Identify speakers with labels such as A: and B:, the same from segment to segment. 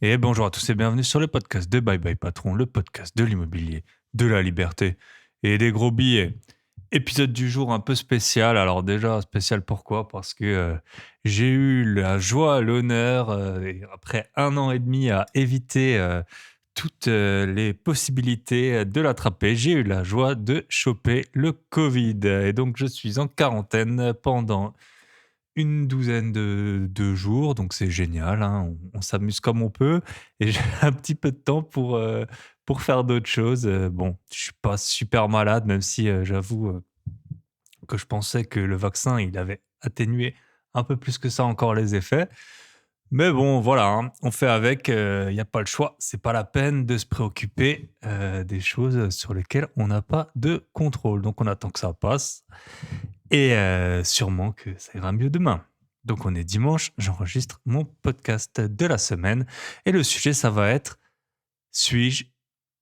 A: Et bonjour à tous et bienvenue sur le podcast de Bye Bye Patron, le podcast de l'immobilier, de la liberté et des gros billets. Épisode du jour un peu spécial. Alors déjà spécial pourquoi? Parce que j'ai eu la joie, l'honneur, et après 1 an et demi à éviter toutes les possibilités de l'attraper, j'ai eu la joie de choper le Covid. Et donc je suis en quarantaine pendant une douzaine de jours, donc c'est génial, hein, on s'amuse comme on peut et j'ai un petit peu de temps pour faire d'autres choses, bon, je suis pas super malade même si, j'avoue, que je pensais que le vaccin, il avait atténué un peu plus que ça encore les effets. Mais bon, voilà, hein, on fait avec, il y a pas le choix. C'est pas la peine de se préoccuper, des choses sur lesquelles on n'a pas de contrôle. Donc on attend que ça passe et sûrement que ça ira mieux demain. Donc on est dimanche, j'enregistre mon podcast de la semaine et le sujet, ça va être: «Suis-je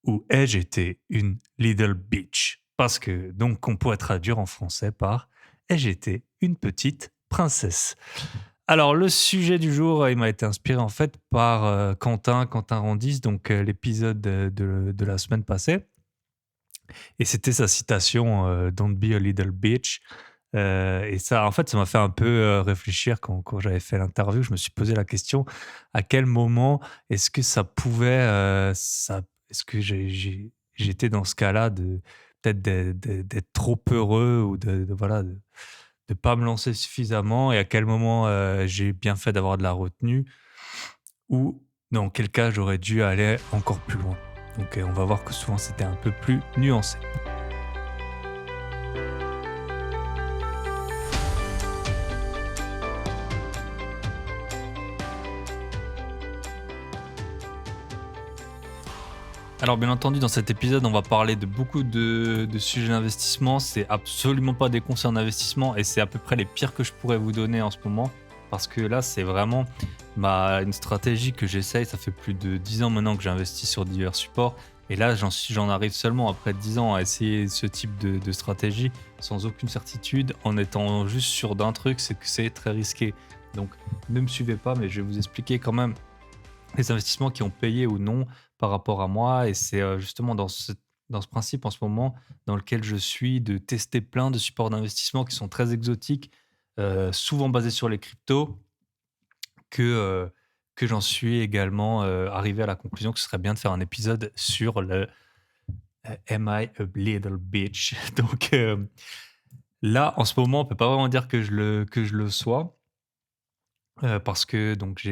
A: ou ai-je été une little bitch?» Parce que donc on pourrait traduire en français par: «Ai-je été une petite princesse?» Alors le sujet du jour, il m'a été inspiré en fait par, Quentin Randis, donc l'épisode de la semaine passée et c'était sa citation, «Don't be a little bitch». Et ça, en fait, ça m'a fait un peu, réfléchir quand j'avais fait l'interview. Je me suis posé la question: à quel moment est-ce que ça pouvait, ça est-ce que j'étais dans ce cas-là de peut-être d'être trop heureux ou de voilà, de pas me lancer suffisamment et à quel moment, j'ai bien fait d'avoir de la retenue ou dans quel cas j'aurais dû aller encore plus loin. Donc, on va voir que souvent c'était un peu plus nuancé. Alors bien entendu, dans cet épisode, on va parler de beaucoup de sujets d'investissement. C'est absolument pas des conseils en investissement et c'est à peu près les pires que je pourrais vous donner en ce moment. Parce que là, c'est vraiment une stratégie que j'essaye. Ça fait plus de 10 ans maintenant que j'investis sur divers supports. Et là, j'en arrive seulement après 10 ans à essayer ce type de stratégie sans aucune certitude, en étant juste sûr d'un truc, c'est que c'est très risqué. Donc ne me suivez pas, mais je vais vous expliquer quand même les investissements qui ont payé ou non par rapport à moi et c'est, justement dans ce principe en ce moment dans lequel je suis de tester plein de supports d'investissement qui sont très exotiques, souvent basés sur les cryptos que, que j'en suis également, arrivé à la conclusion que ce serait bien de faire un épisode sur le, «Am I a little bitch?» Donc, là, en ce moment, on peut pas vraiment dire que je le sois. Parce que donc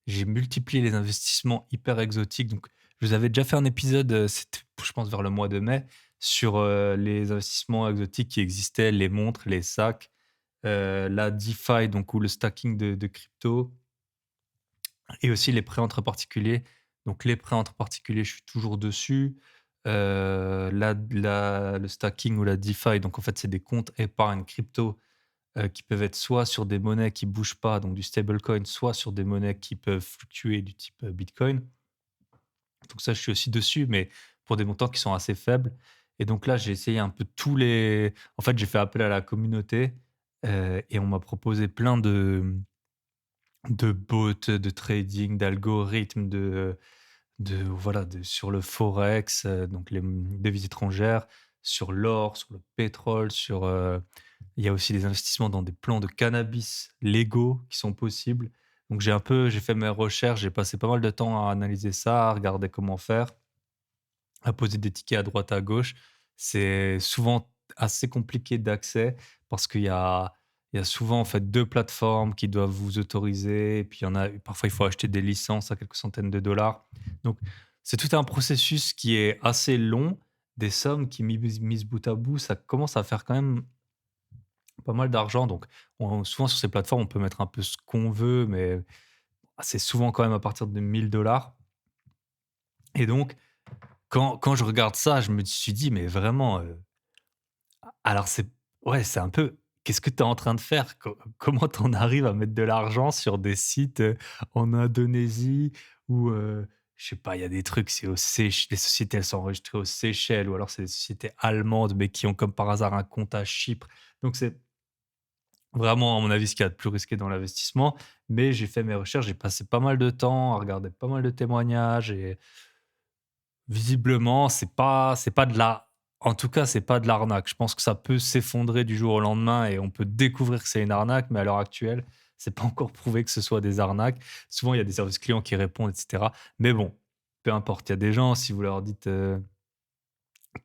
A: j'ai multiplié les investissements hyper exotiques. Donc je vous avais déjà fait un épisode, c'était je pense vers le mois de mai, sur, les investissements exotiques qui existaient, les montres, les sacs, la DeFi donc ou le stacking de crypto et aussi les prêts entre particuliers. Donc les prêts entre particuliers, je suis toujours dessus. Le stacking ou la DeFi, donc en fait, c'est des comptes épargne crypto qui peuvent être soit sur des monnaies qui bougent pas, donc du stablecoin, soit sur des monnaies qui peuvent fluctuer du type, Bitcoin. Donc ça, je suis aussi dessus, mais pour des montants qui sont assez faibles et donc là, j'ai essayé un peu tous les en fait, j'ai fait appel à la communauté, et on m'a proposé plein de bots, de trading, d'algorithmes, de voilà, sur le forex, donc les, devises étrangères, sur l'or, sur le pétrole, il y a aussi des investissements dans des plants de cannabis légaux qui sont possibles. Donc j'ai fait mes recherches, j'ai passé pas mal de temps à analyser ça, à regarder comment faire, à poser des tickets à droite à gauche. C'est souvent assez compliqué d'accès parce il y a souvent en fait 2 plateformes qui doivent vous autoriser et puis il y en a parfois il faut acheter des licences à quelques centaines de dollars. Donc c'est tout un processus qui est assez long, des sommes qui mises bout à bout, ça commence à faire quand même pas mal d'argent. Donc on souvent sur ces plateformes, on peut mettre un peu ce qu'on veut, mais c'est souvent quand même à partir de 1 000 $ et donc quand je regarde ça, je me suis dit: «Mais vraiment, alors c'est ouais, c'est un peu qu'est-ce que tu es en train de faire? Comment tu en arrives à mettre de l'argent sur des sites, en Indonésie ou je sais pas, il y a des trucs, c'est aux Seych les sociétés, elles sont enregistrées aux Seychelles ou alors c'est des sociétés allemandes, mais qui ont comme par hasard un compte à Chypre. Donc c'est Vraiment, à mon avis, ce qu'il y a de plus risqué dans l'investissement. Mais j'ai fait mes recherches, j'ai passé pas mal de temps à regarder pas mal de témoignages et visiblement, c'est pas de la en tout cas, c'est pas de l'arnaque. Je pense que ça peut s'effondrer du jour au lendemain et on peut découvrir que c'est une arnaque, mais à l'heure actuelle, c'est pas encore prouvé que ce soit des arnaques. Souvent, il y a des services clients qui répondent et cetera. Mais bon, peu importe. Il y a des gens, si vous leur dites,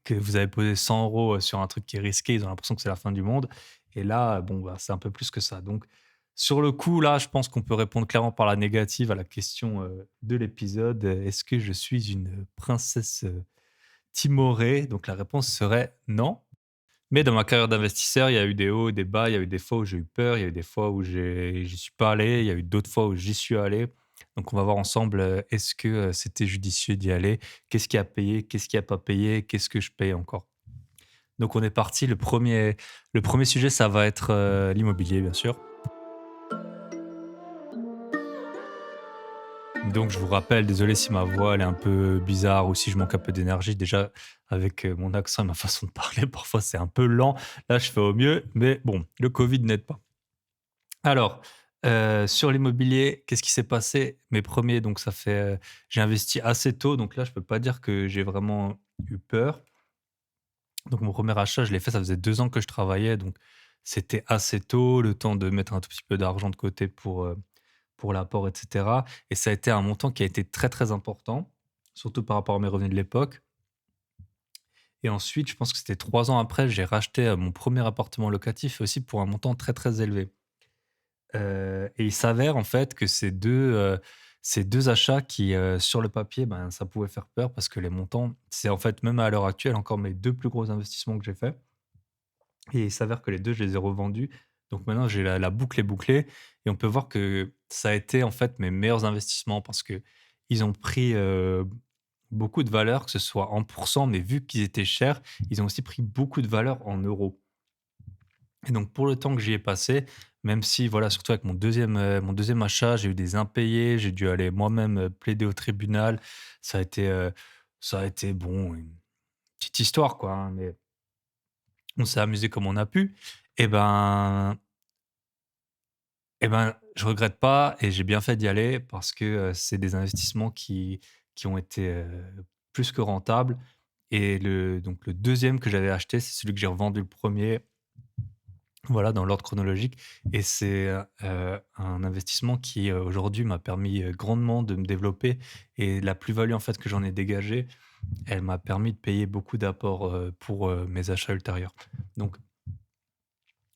A: que vous avez posé 100 € sur un truc qui est risqué, ils ont l'impression que c'est la fin du monde et là, bon, bah, c'est un peu plus que ça. Donc sur le coup, là, je pense qu'on peut répondre clairement par la négative à la question, de l'épisode, «Est-ce que je suis une princesse, timorée?» Donc la réponse serait non. Mais dans ma carrière d'investisseur, il y a eu des hauts, des bas, il y a eu des fois où j'ai eu peur, il y a eu des fois où j'y suis pas allé, il y a eu d'autres fois où j'y suis allé. Donc on va voir ensemble, est-ce que, c'était judicieux d'y aller? Qu'est-ce qui a payé? Qu'est-ce qui a pas payé? Qu'est-ce que je paye encore? Donc on est parti. Le premier sujet, ça va être, l'immobilier, bien sûr. Donc je vous rappelle, désolé si ma voix elle est un peu bizarre ou si je manque un peu d'énergie. Déjà avec, mon accent et ma façon de parler, parfois c'est un peu lent. Là, je fais au mieux, mais bon, le covid n'aide pas. Alors, sur l'immobilier, qu'est-ce qui s'est passé? Mes premiers, donc ça fait, j'ai investi assez tôt, donc là, je peux pas dire que j'ai vraiment eu peur. Donc mon premier achat, je l'ai fait, ça faisait 2 ans que je travaillais, donc c'était assez tôt, le temps de mettre un tout petit peu d'argent de côté pour l'apport et cetera et ça a été un montant qui a été très, très important, surtout par rapport à mes revenus de l'époque et ensuite, je pense que c'était 3 ans après, j'ai racheté, mon premier appartement locatif aussi pour un montant très, très élevé. Et il s'avère en fait que ces deux achats qui, sur le papier, ben, ça pouvait faire peur parce que les montants c'est en fait même à l'heure actuelle encore mes 2 plus gros investissements que j'ai faits et il s'avère que les 2 je les ai revendus. Donc maintenant j'ai la boucle est bouclée et on peut voir que ça a été en fait mes meilleurs investissements parce que ils ont pris, beaucoup de valeur, que ce soit en pourcent, mais vu qu'ils étaient chers, ils ont aussi pris beaucoup de valeur en euros. Et donc pour le temps que j'y ai passé, même si voilà, surtout avec mon deuxième achat, j'ai eu des impayés, j'ai dû aller moi-même, plaider au tribunal. Ça a été bon, une petite histoire quoi, hein, mais on s'est amusé comme on a pu. Et ben je regrette pas et j'ai bien fait d'y aller parce que, c'est des investissements qui ont été, plus que rentables et le deuxième que j'avais acheté, c'est celui que j'ai revendu le premier. Voilà, dans l'ordre chronologique et c'est, un investissement qui, aujourd'hui m'a permis, grandement de me développer et la plus-value, en fait, que j'en ai dégagée, elle m'a permis de payer beaucoup d'apports, pour, mes achats ultérieurs. Donc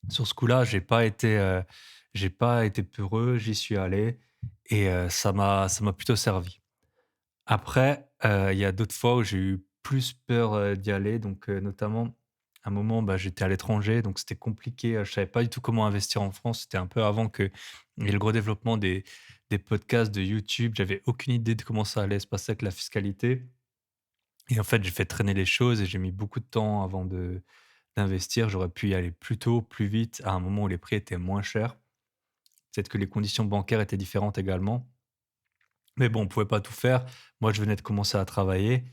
A: sur ce coup-là, j'ai pas été peureux, j'y suis allé et ça m'a plutôt servi. Après, il y a d'autres fois où j'ai eu plus peur, d'y aller donc notamment, un moment, bah, j'étais à l'étranger donc c'était compliqué, je savais pas du tout comment investir en France. C'était un peu avant qu'il y ait le gros développement des podcasts, de YouTube. J'avais aucune idée de comment ça allait se passer avec la fiscalité et en fait, j'ai fait traîner les choses et j'ai mis beaucoup de temps avant d'investir. J'aurais pu y aller plus tôt, plus vite, à un moment où les prix étaient moins chers. Peut-être que les conditions bancaires étaient différentes également. Mais bon, on pouvait pas tout faire. Moi, je venais de commencer à travailler.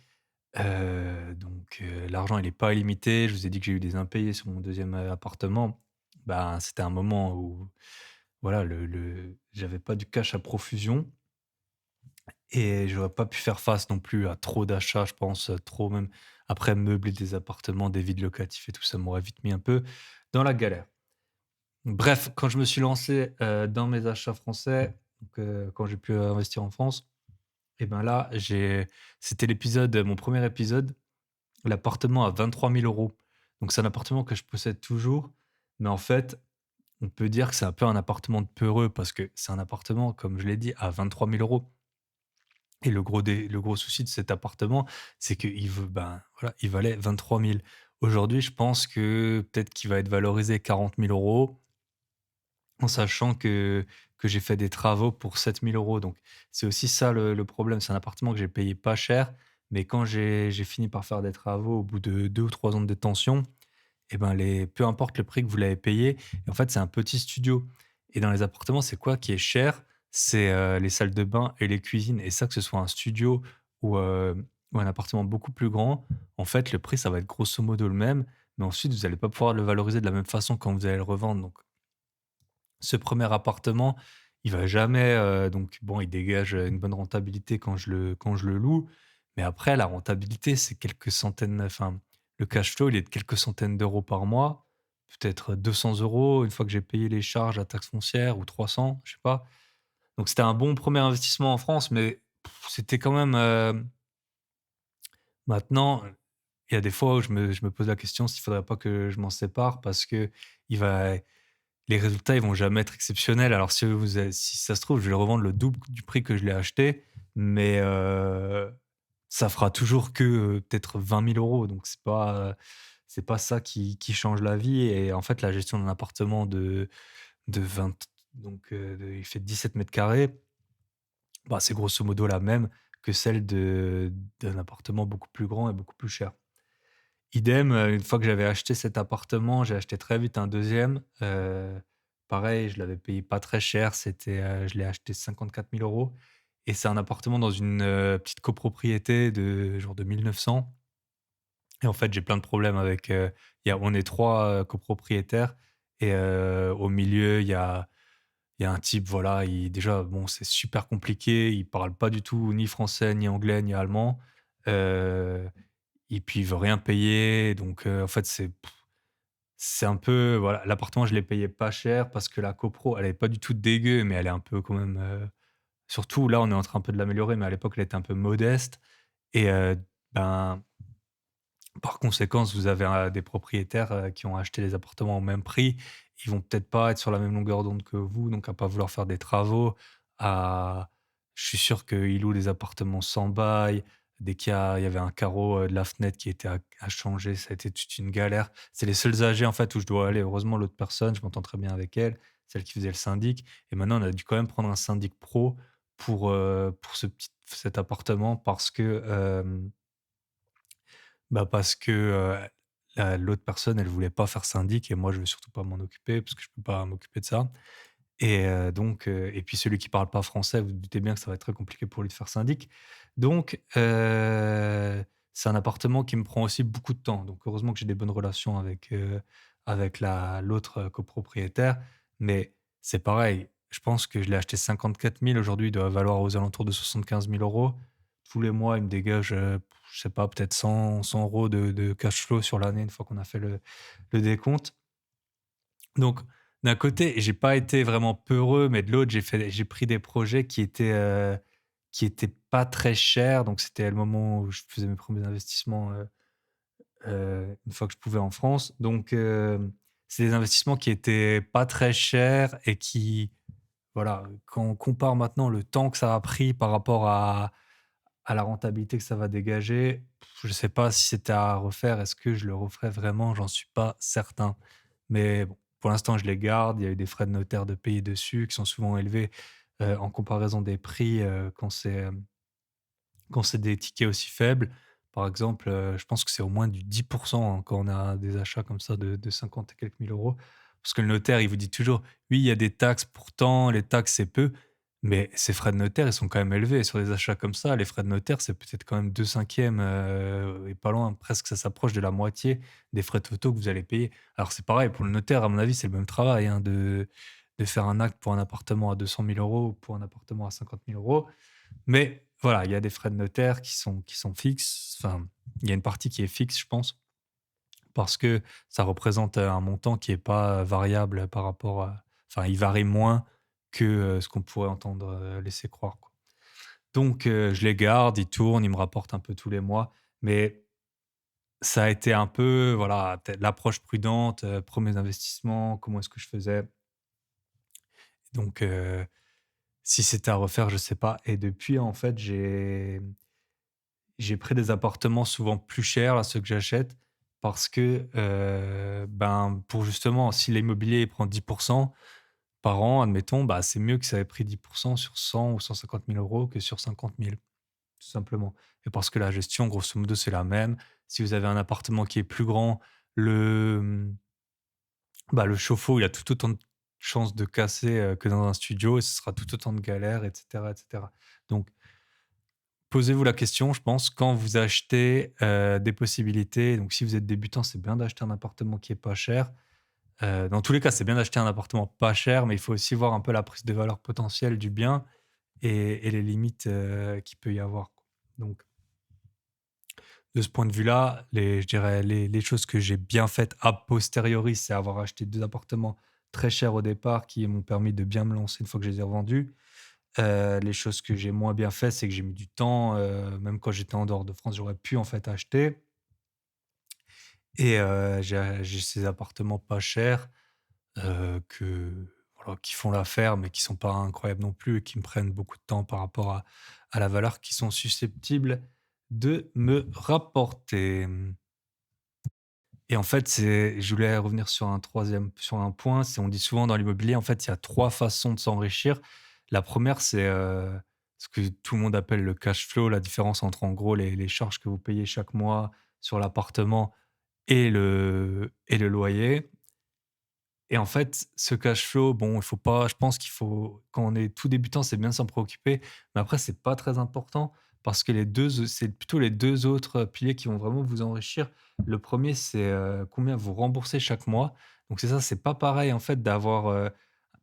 A: Donc l'argent il est pas illimité. Je vous ai dit que j'ai eu des impayés sur mon deuxième e appartement. Ben, c'était un moment où voilà, le j'avais pas du cash à profusion et j'aurais pas pu faire face non plus à trop d'achats, je pense, trop même après meubler des appartements, des vides locatifs et tout, ça m'aurait vite mis un peu dans la galère. Bref, quand je me suis lancé, dans mes achats français, donc quand j'ai pu investir en France et ben là, c'était mon premier épisode. L'appartement à 23 000 €. Donc c'est un appartement que je possède toujours, mais en fait, on peut dire que c'est un peu un appartement de peureux parce que c'est un appartement, comme je l'ai dit, à 23 000 € et le gros souci de cet appartement, c'est ben, voilà, il valait 23 000. Aujourd'hui, je pense que peut-être qu'il va être valorisé 40 000 € en sachant que j'ai fait des travaux pour 7 000 €. Donc c'est aussi ça le problème. C'est un appartement que j'ai payé pas cher, mais quand j'ai fini par faire des travaux au bout de 2 ou 3 ans de détention et ben peu importe le prix que vous l'avez payé, en fait, c'est un petit studio et dans les appartements, c'est quoi qui est cher? C'est, les salles de bain et les cuisines et ça, que ce soit un studio ou un appartement beaucoup plus grand, en fait, le prix, ça va être grosso modo le même, mais ensuite, vous allez pas pouvoir le valoriser de la même façon quand vous allez le revendre. Donc Ce premier appartement, il va jamais, donc bon, il dégage, une bonne rentabilité quand je le loue, mais après la rentabilité, c'est quelques centaines, enfin, le cash flow, il est de quelques centaines d'euros par mois, peut-être 200 € une fois que j'ai payé les charges, la taxe foncière ou 300, je sais pas. Donc c'était un bon premier investissement en France, mais c'était quand même, maintenant, il y a des fois où je me pose la question s'il faudrait pas que je m'en sépare parce que il va les résultats, ils vont jamais être exceptionnels. Alors si ça se trouve, je vais le revendre le double du prix que je l'ai acheté, mais ça fera toujours que, peut-être 20 000 €. Donc c'est pas ça qui change la vie et en fait, la gestion d'un appartement de 20 donc il fait 17 carrés, bah, c'est grosso modo la même que celle d'un appartement beaucoup plus grand et beaucoup plus cher. Idem, une fois que j'avais acheté cet appartement, j'ai acheté très vite un deuxième. Pareil, je l'avais payé pas très cher, je l'ai acheté 54 000 € et c'est un appartement dans une, petite copropriété de genre de 1900 et en fait, j'ai plein de problèmes avec, on est 3 copropriétaires et au milieu, il y a un type, voilà, déjà, bon, c'est super compliqué, il parle pas du tout ni français, ni anglais, ni allemand. Heu et puis il veut rien payer donc en fait, c'est un peu voilà, l'appartement, je l'ai payé pas cher parce que la copro, elle est pas du tout dégueu, mais elle est un peu quand même, surtout là, on est en train un peu de l'améliorer, mais à l'époque, elle était un peu modeste et ben, par conséquent, vous avez, des propriétaires, qui ont acheté les appartements au même prix. Ils vont peut-être pas être sur la même longueur d'onde que vous, donc à pas vouloir faire des travaux, à je suis sûr qu'ils louent des appartements sans bail. Dès il y avait un carreau, de la fenêtre qui était à changer, ça a été toute une galère. C'est les seuls âgés, en fait, où je dois aller. Heureusement, l'autre personne, je m'entends très bien avec elle, celle qui faisait le syndic et maintenant on a dû quand même prendre un syndic pro pour cet appartement parce que, parce que, la l'autre personne, elle voulait pas faire syndic et moi, je veux surtout pas m'en occuper parce que je peux pas m'occuper de ça et et puis celui qui parle pas français, vous vous doutez bien que ça va être très compliqué pour lui de faire syndic. Donc c'est un appartement qui me prend aussi beaucoup de temps. Donc heureusement que j'ai des bonnes relations avec la l'autre, copropriétaire, mais c'est pareil, je pense que je l'ai acheté 54 000. Aujourd'hui, il doit valoir aux alentours de 75 000 €. Tous les mois, il me dégage, je sais pas, peut-être 100 € de cash flow sur l'année une fois qu'on a fait le décompte. Donc d'un côté, j'ai pas été vraiment peureux, mais de l'autre, j'ai pris des projets qui étaient pas très chers. Donc c'était le moment où je faisais mes premiers investissements, une fois que je pouvais en France. Donc c'est des investissements qui étaient pas très chers et qui voilà, quand on compare maintenant le temps que ça a pris par rapport à la rentabilité que ça va dégager, je sais pas si c'était à refaire. Est-ce que je le referais vraiment? J'en suis pas certain. Mais bon, pour l'instant, je les garde. Il y a eu des frais de notaire de payer dessus qui sont souvent élevés, en comparaison des prix, quand c'est des tickets aussi faibles. Par exemple, je pense que c'est au moins du 10 hein, quand on a des achats comme ça de 50 et quelques mille euros. Parce que le notaire, il vous dit toujours: «Oui, il y a des taxes, pourtant les taxes, c'est peu». Mais ces frais de notaire, ils sont quand même élevés. Sur des achats comme ça, les frais de notaire, c'est peut-être quand même 2/5 et pas loin, presque ça s'approche de la moitié des frais totaux que vous allez payer. Alors c'est pareil pour le notaire, à mon avis, c'est le même travail, hein, de faire un acte pour un appartement à 200 000 € ou pour un appartement à 50 000 €. Mais voilà, il y a des frais de notaire qui sont fixes. Enfin, il y a une partie qui est fixe, je pense, parce que ça représente, un montant qui est pas, variable par rapport à enfin, il varie moins que, ce qu'on pourrait entendre, laisser croire, quoi. Donc je les garde, ils tournent, ils me rapportent un peu tous les mois, mais ça a été un peu, voilà, peut-être l'approche prudente, 1 investissements, comment est-ce que je faisais? Donc si c'était à refaire, je sais pas et depuis, en fait, j'ai pris des appartements souvent plus chers, là, ceux que j'achète, parce que, ben, pour justement, si l'immobilier il prend 10 par an, admettons, bah, c'est mieux que ça ait pris 10 sur 100 ou 150 000 € que sur 50 000, tout simplement. Et parce que la gestion, grosso modo, c'est la même. Si vous avez un appartement qui est plus grand, le, le chauffe-eau, il a tout autant de chances de casser, que dans un studio et ce sera tout autant de galères et cetera et cetera. Donc posez-vous la question, je pense, quand vous achetez, des possibilités donc si vous êtes débutant, c'est bien d'acheter un appartement qui est pas cher, Dans tous les cas, c'est bien d'acheter un appartement pas cher, mais il faut aussi voir un peu la prise de valeur potentielle du bien et les limites, qu'il peut y avoir, quoi. Donc de ce point de vue-là, je dirais les choses que j'ai bien faites a posteriori, c'est avoir acheté 2 appartements très chers au départ qui m'ont permis de bien me lancer une fois que je les ai revendus. Les choses que j'ai moins bien fait, c'est que j'ai mis du temps, même quand j'étais en dehors de France, j'aurais pu en fait acheter et j'ai ces appartements pas chers, que voilà, qui font l'affaire, mais qui sont pas incroyables non plus et qui me prennent beaucoup de temps par rapport à la valeur qu'ils sont susceptibles de me rapporter. Et en fait, je voulais revenir sur un point, c'est on dit souvent dans l'immobilier, en fait, il y a 3 façons de s'enrichir. La première, c'est, ce que tout le monde appelle le cash flow, la différence entre, en gros, les charges que vous payez chaque mois sur l'appartement et le loyer. Et en fait, ce cash flow, bon, il faut pas je pense qu'il faut quand on est tout débutant, c'est bien de s'en préoccuper, mais après c'est pas très important parce que c'est plutôt les 2 autres piliers qui vont vraiment vous enrichir. Le premier, c'est, combien vous remboursez chaque mois. Donc c'est ça, c'est pas pareil en fait d'avoir,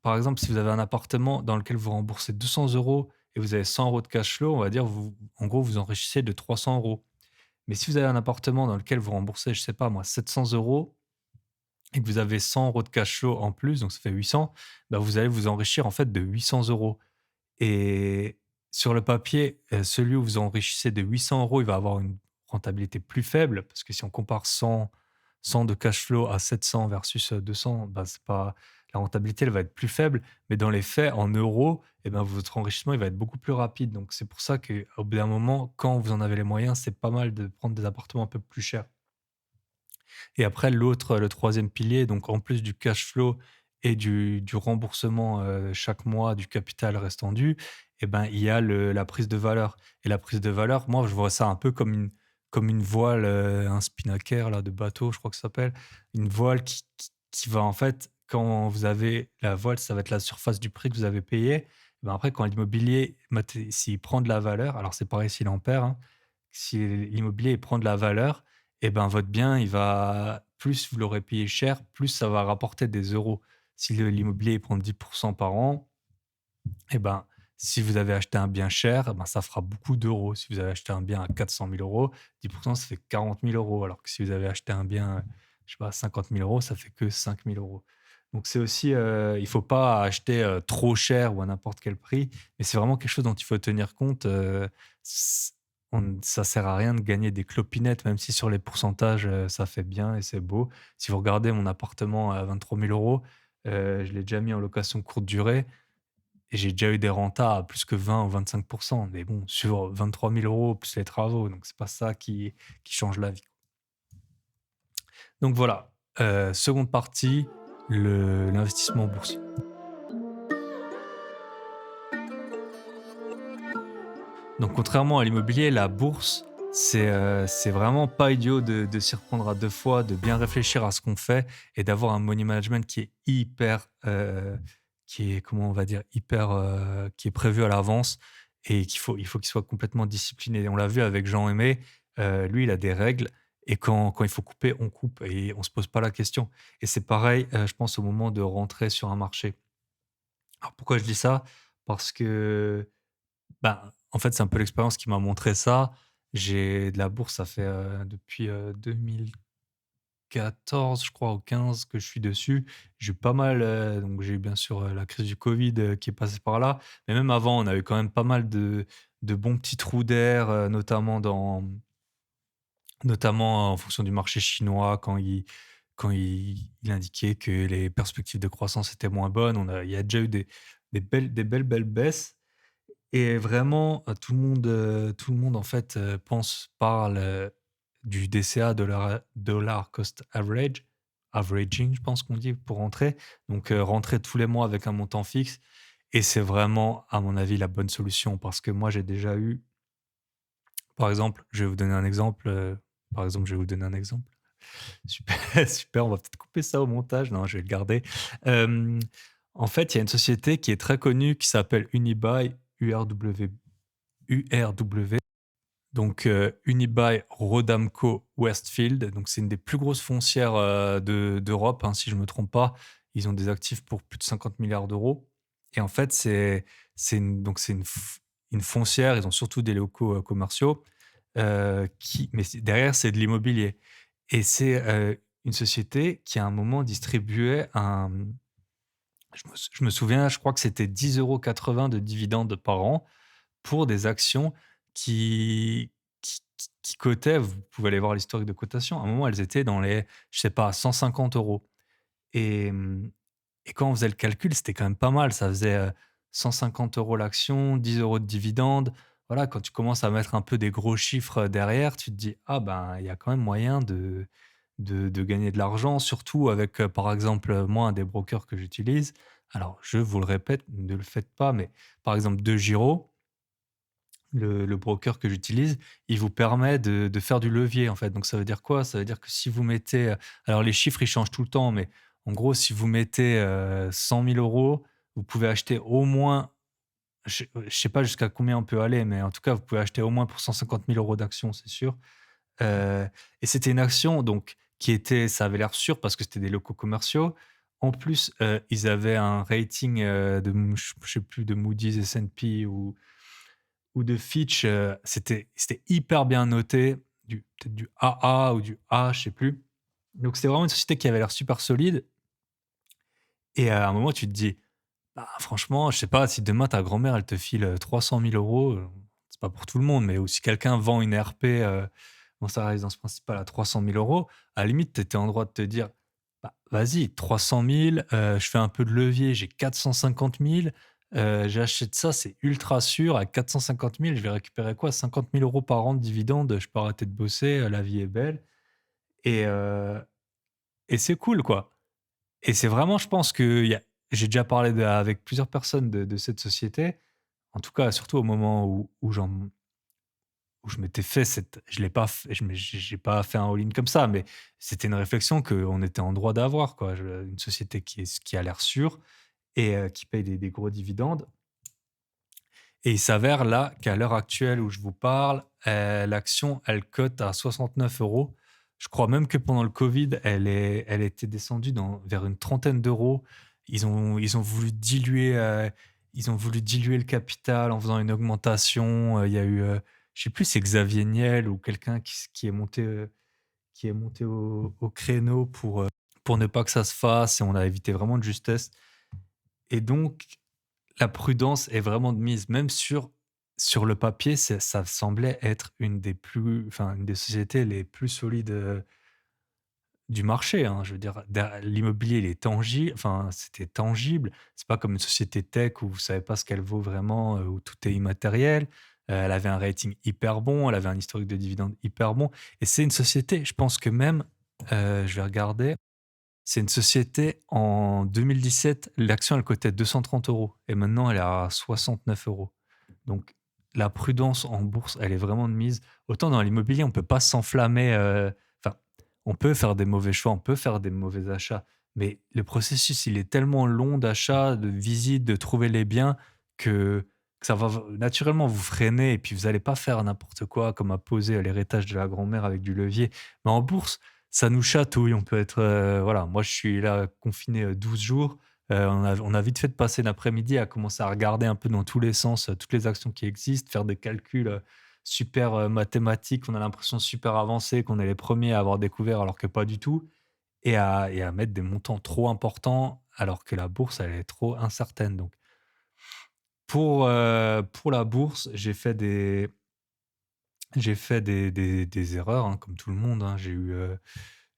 A: par exemple, si vous avez un appartement dans lequel vous remboursez 200 euros et vous avez 100 euros de cash flow, on va dire en gros, vous enrichissez de 300 euros. Mais si vous avez un appartement dans lequel vous remboursez, je sais pas moi, 700 euros et que vous avez 100 euros de cash flow en plus, donc ça fait 800, bah, vous allez vous enrichir en fait de 800 euros. Et sur le papier, celui où vous enrichissez de 800 euros, il va avoir une rentabilité plus faible parce que si on compare 100 de cash flow à 700 versus, 200, bah, c'est pas la rentabilité, elle va être plus faible. Mais dans les faits, en euros et ben, votre enrichissement, il va être beaucoup plus rapide. Donc c'est pour ça qu'au bout d'un moment, quand vous en avez les moyens, c'est pas mal de prendre des appartements un peu plus chers. Et après le troisième pilier, donc en plus du cash flow et du remboursement, chaque mois du capital restant dû, et ben, il y a la prise de valeur. Et la prise de valeur, moi, je vois ça un peu comme une voile, un spinnaker là de bateau, je crois que ça s'appelle. Une voile qui va en fait, quand vous avez la voile, ça va être la surface du prix que vous avez payé. Ben, après quand l'immobilier s'il prend de la valeur, alors c'est pareil s'il en perd, hein, si l'immobilier il prend de la valeur, et ben, votre bien, il va plus vous l'aurez payé cher, plus ça va rapporter des euros. Si l'immobilier il prend 10 par an, et ben, si vous avez acheté un bien cher, ben, ça fera beaucoup d'euros. Si vous avez acheté un bien à 400 000 €, 10 ça fait 40 000 €. Alors que si vous avez acheté un bien, je sais pas, 50 000 €, ça fait que 5 000 €. Donc c'est aussi, il faut pas acheter, trop cher ou à n'importe quel prix, mais c'est vraiment quelque chose dont il faut tenir compte, s ça sert à rien de gagner des clopinettes, même si sur les pourcentages, ça fait bien et c'est beau. Si vous regardez mon appartement à 23 000 €, je l'ai déjà mis en location courte durée et j'ai déjà eu des rentas à plus que 20 ou 25. Mais bon, sur 23 000 € plus les travaux, donc c'est pas ça qui change la vie. Donc voilà, seconde partie, l'investissement boursier. Donc contrairement à l'immobilier, la bourse, c'est vraiment pas idiot de s'y reprendre à 2 fois, de bien réfléchir à ce qu'on fait et d'avoir un money management qui est hyper, qui est comment on va dire? Hyper, qui est prévu à l'avance et il faut qu'il soit complètement discipliné. On l'a vu avec Jean Aimé, lui il a des règles et quand il faut couper, on coupe et on se pose pas la question. Et c'est pareil, je pense au moment de rentrer sur un marché. Alors pourquoi je dis ça? Parce que ben, en fait, c'est un peu l'expérience qui m'a montré ça. J'ai de la bourse, ça fait, depuis, 2014, je crois, ou 15 que je suis dessus. J'ai eu pas mal, donc j'ai eu bien sûr, la crise du covid, qui est passée par là. Mais même avant, on a eu quand même pas mal de bons petits trous d'air, notamment en fonction du marché chinois quand il indiquait que les perspectives de croissance étaient moins bonnes. Il y a déjà eu des belles baisses et vraiment, tout le monde en fait, parle, du DCA, dollar cost averaging, je pense qu'on dit pour rentrer. Donc, rentrer tous les mois avec un montant fixe et c'est vraiment, à mon avis, la bonne solution parce que moi, j'ai déjà eu par exemple, je vais vous donner un exemple, je vais vous donner un exemple. Super, super, on va peut-être couper ça au montage. Non, je vais le garder. Hem, En fait, il y a une société qui est très connue qui s'appelle Unibail, URW URW. Donc, Unibail Rodamco Westfield, donc c'est une des plus grosses foncières d'Europe, hein, si je ne me trompe pas. Ils ont des actifs pour plus de 50 milliards d'euros. Et en fait, c'est une foncière, ils ont surtout des locaux commerciaux, mais derrière, c'est de l'immobilier. Et c'est une société qui, à un moment, distribuait je me souviens, je crois que c'était 10,80 € de dividendes par an pour des actions qui cotaient. Vous pouvez aller voir l'historique de cotation. À un moment, elles étaient dans les, je sais pas, 150 euros. Et, et quand on faisait le calcul, c'était quand même pas mal. Ça faisait 150 € l'action, 10 € de dividendes. Voilà, quand tu commences à mettre un peu des gros chiffres derrière, tu te dis, ah ben, il y a quand même moyen de gagner de l'argent, surtout avec, par exemple, moi, un des brokers que j'utilise. Alors, je vous le répète, ne le faites pas, mais par exemple, De Giro, le broker que j'utilise, il vous permet de faire du levier, en fait. Donc ça veut dire quoi? Ça veut dire que si vous mettez, alors les chiffres, ils changent tout le temps, mais en gros, si vous mettez, 100 000 €, vous pouvez acheter au moins, je sais pas jusqu'à combien on peut aller, mais en tout cas, vous pouvez acheter au moins pour 150 000 € d'actions, c'est sûr. Et c'était une action donc qui était, ça avait l'air sûr parce que c'était des locaux commerciaux. En plus, ils avaient un rating, je sais plus, de Moody's, S&P ou de Fitch, c'était hyper bien noté, peut-être du AA ou du A, je sais plus. Donc c'était vraiment une société qui avait l'air super solide. Et à un moment, tu te dis: «Bah, franchement, je sais pas, si demain ta grand-mère, elle te file, 300 000 €, c'est pas pour tout le monde, mais ou si quelqu'un vend une RP, dans sa résidence principale à 300 000 €, à la limite, tu étais en droit de te dire: «Bah, vas-y, 300 000, je fais un peu de levier, j'ai 450 000, j'achète ça, c'est ultra sûr. À 450 000, je vais récupérer quoi? 50 000 € par an de dividendes, je peux arrêter de bosser, la vie est belle» et heu et c'est cool, quoi. Et c'est vraiment, je pense que j'ai déjà parlé avec plusieurs personnes de cette société. En tout cas, surtout au moment où je m'étais fait cette je l'ai pas f je m'ai j'ai pas fait un all-in comme ça, mais c'était une réflexion qu'on était en droit d'avoir, quoi. Une société qui a l'air sûre et qui paye des gros dividendes. Et il s'avère là qu'à l'heure actuelle où je vous parle, l'action, elle cote à 69 euros. Je crois même que pendant le covid, elle était descendue vers une trentaine d'euros. Ils ont voulu diluer le capital en faisant une augmentation. Il y a eu, je sais plus, c'est Xavier Niel ou quelqu'un qui est monté au créneau pour ne pas que ça se fasse, et on a évité vraiment de justesse. Et donc la prudence est vraiment de mise, même sur le papier, ça semblait être une des sociétés les plus solides, du marché, hein. Je veux dire, l'immobilier, il est tangible, enfin, c'était tangible. C'est pas comme une société tech où vous savez pas ce qu'elle vaut vraiment, où tout est immatériel. Elle avait un rating hyper bon, elle avait un historique de dividendes hyper bon, et c'est une société, je pense que même, je vais regarder, c'est une société, en 2017, l'action, elle cotait 230 € et maintenant elle est à 69 €. Donc la prudence en bourse, elle est vraiment de mise. Autant dans l'immobilier, on peut pas s'enflammer, enfin, on peut faire des mauvais choix, on peut faire des mauvais achats, mais le processus, il est tellement long d'achat, de visite, de trouver les biens que ça va naturellement vous freiner, et puis vous allez pas faire n'importe quoi comme à poser l'héritage de la grand-mère avec du levier. Mais en bourse, ça nous chatouille, on peut être, voilà, moi je suis là confiné, 12 jours, on a vite fait de passer l'après-midi à commencer à regarder un peu dans tous les sens, toutes les actions qui existent, faire des calculs, super, mathématiques, on a l'impression super avancés, qu'on est les premiers à avoir découvert alors que pas du tout, et à mettre des montants trop importants alors que la bourse, elle est trop incertaine. Donc pour la bourse, j'ai fait des erreurs, hein, comme tout le monde, hein.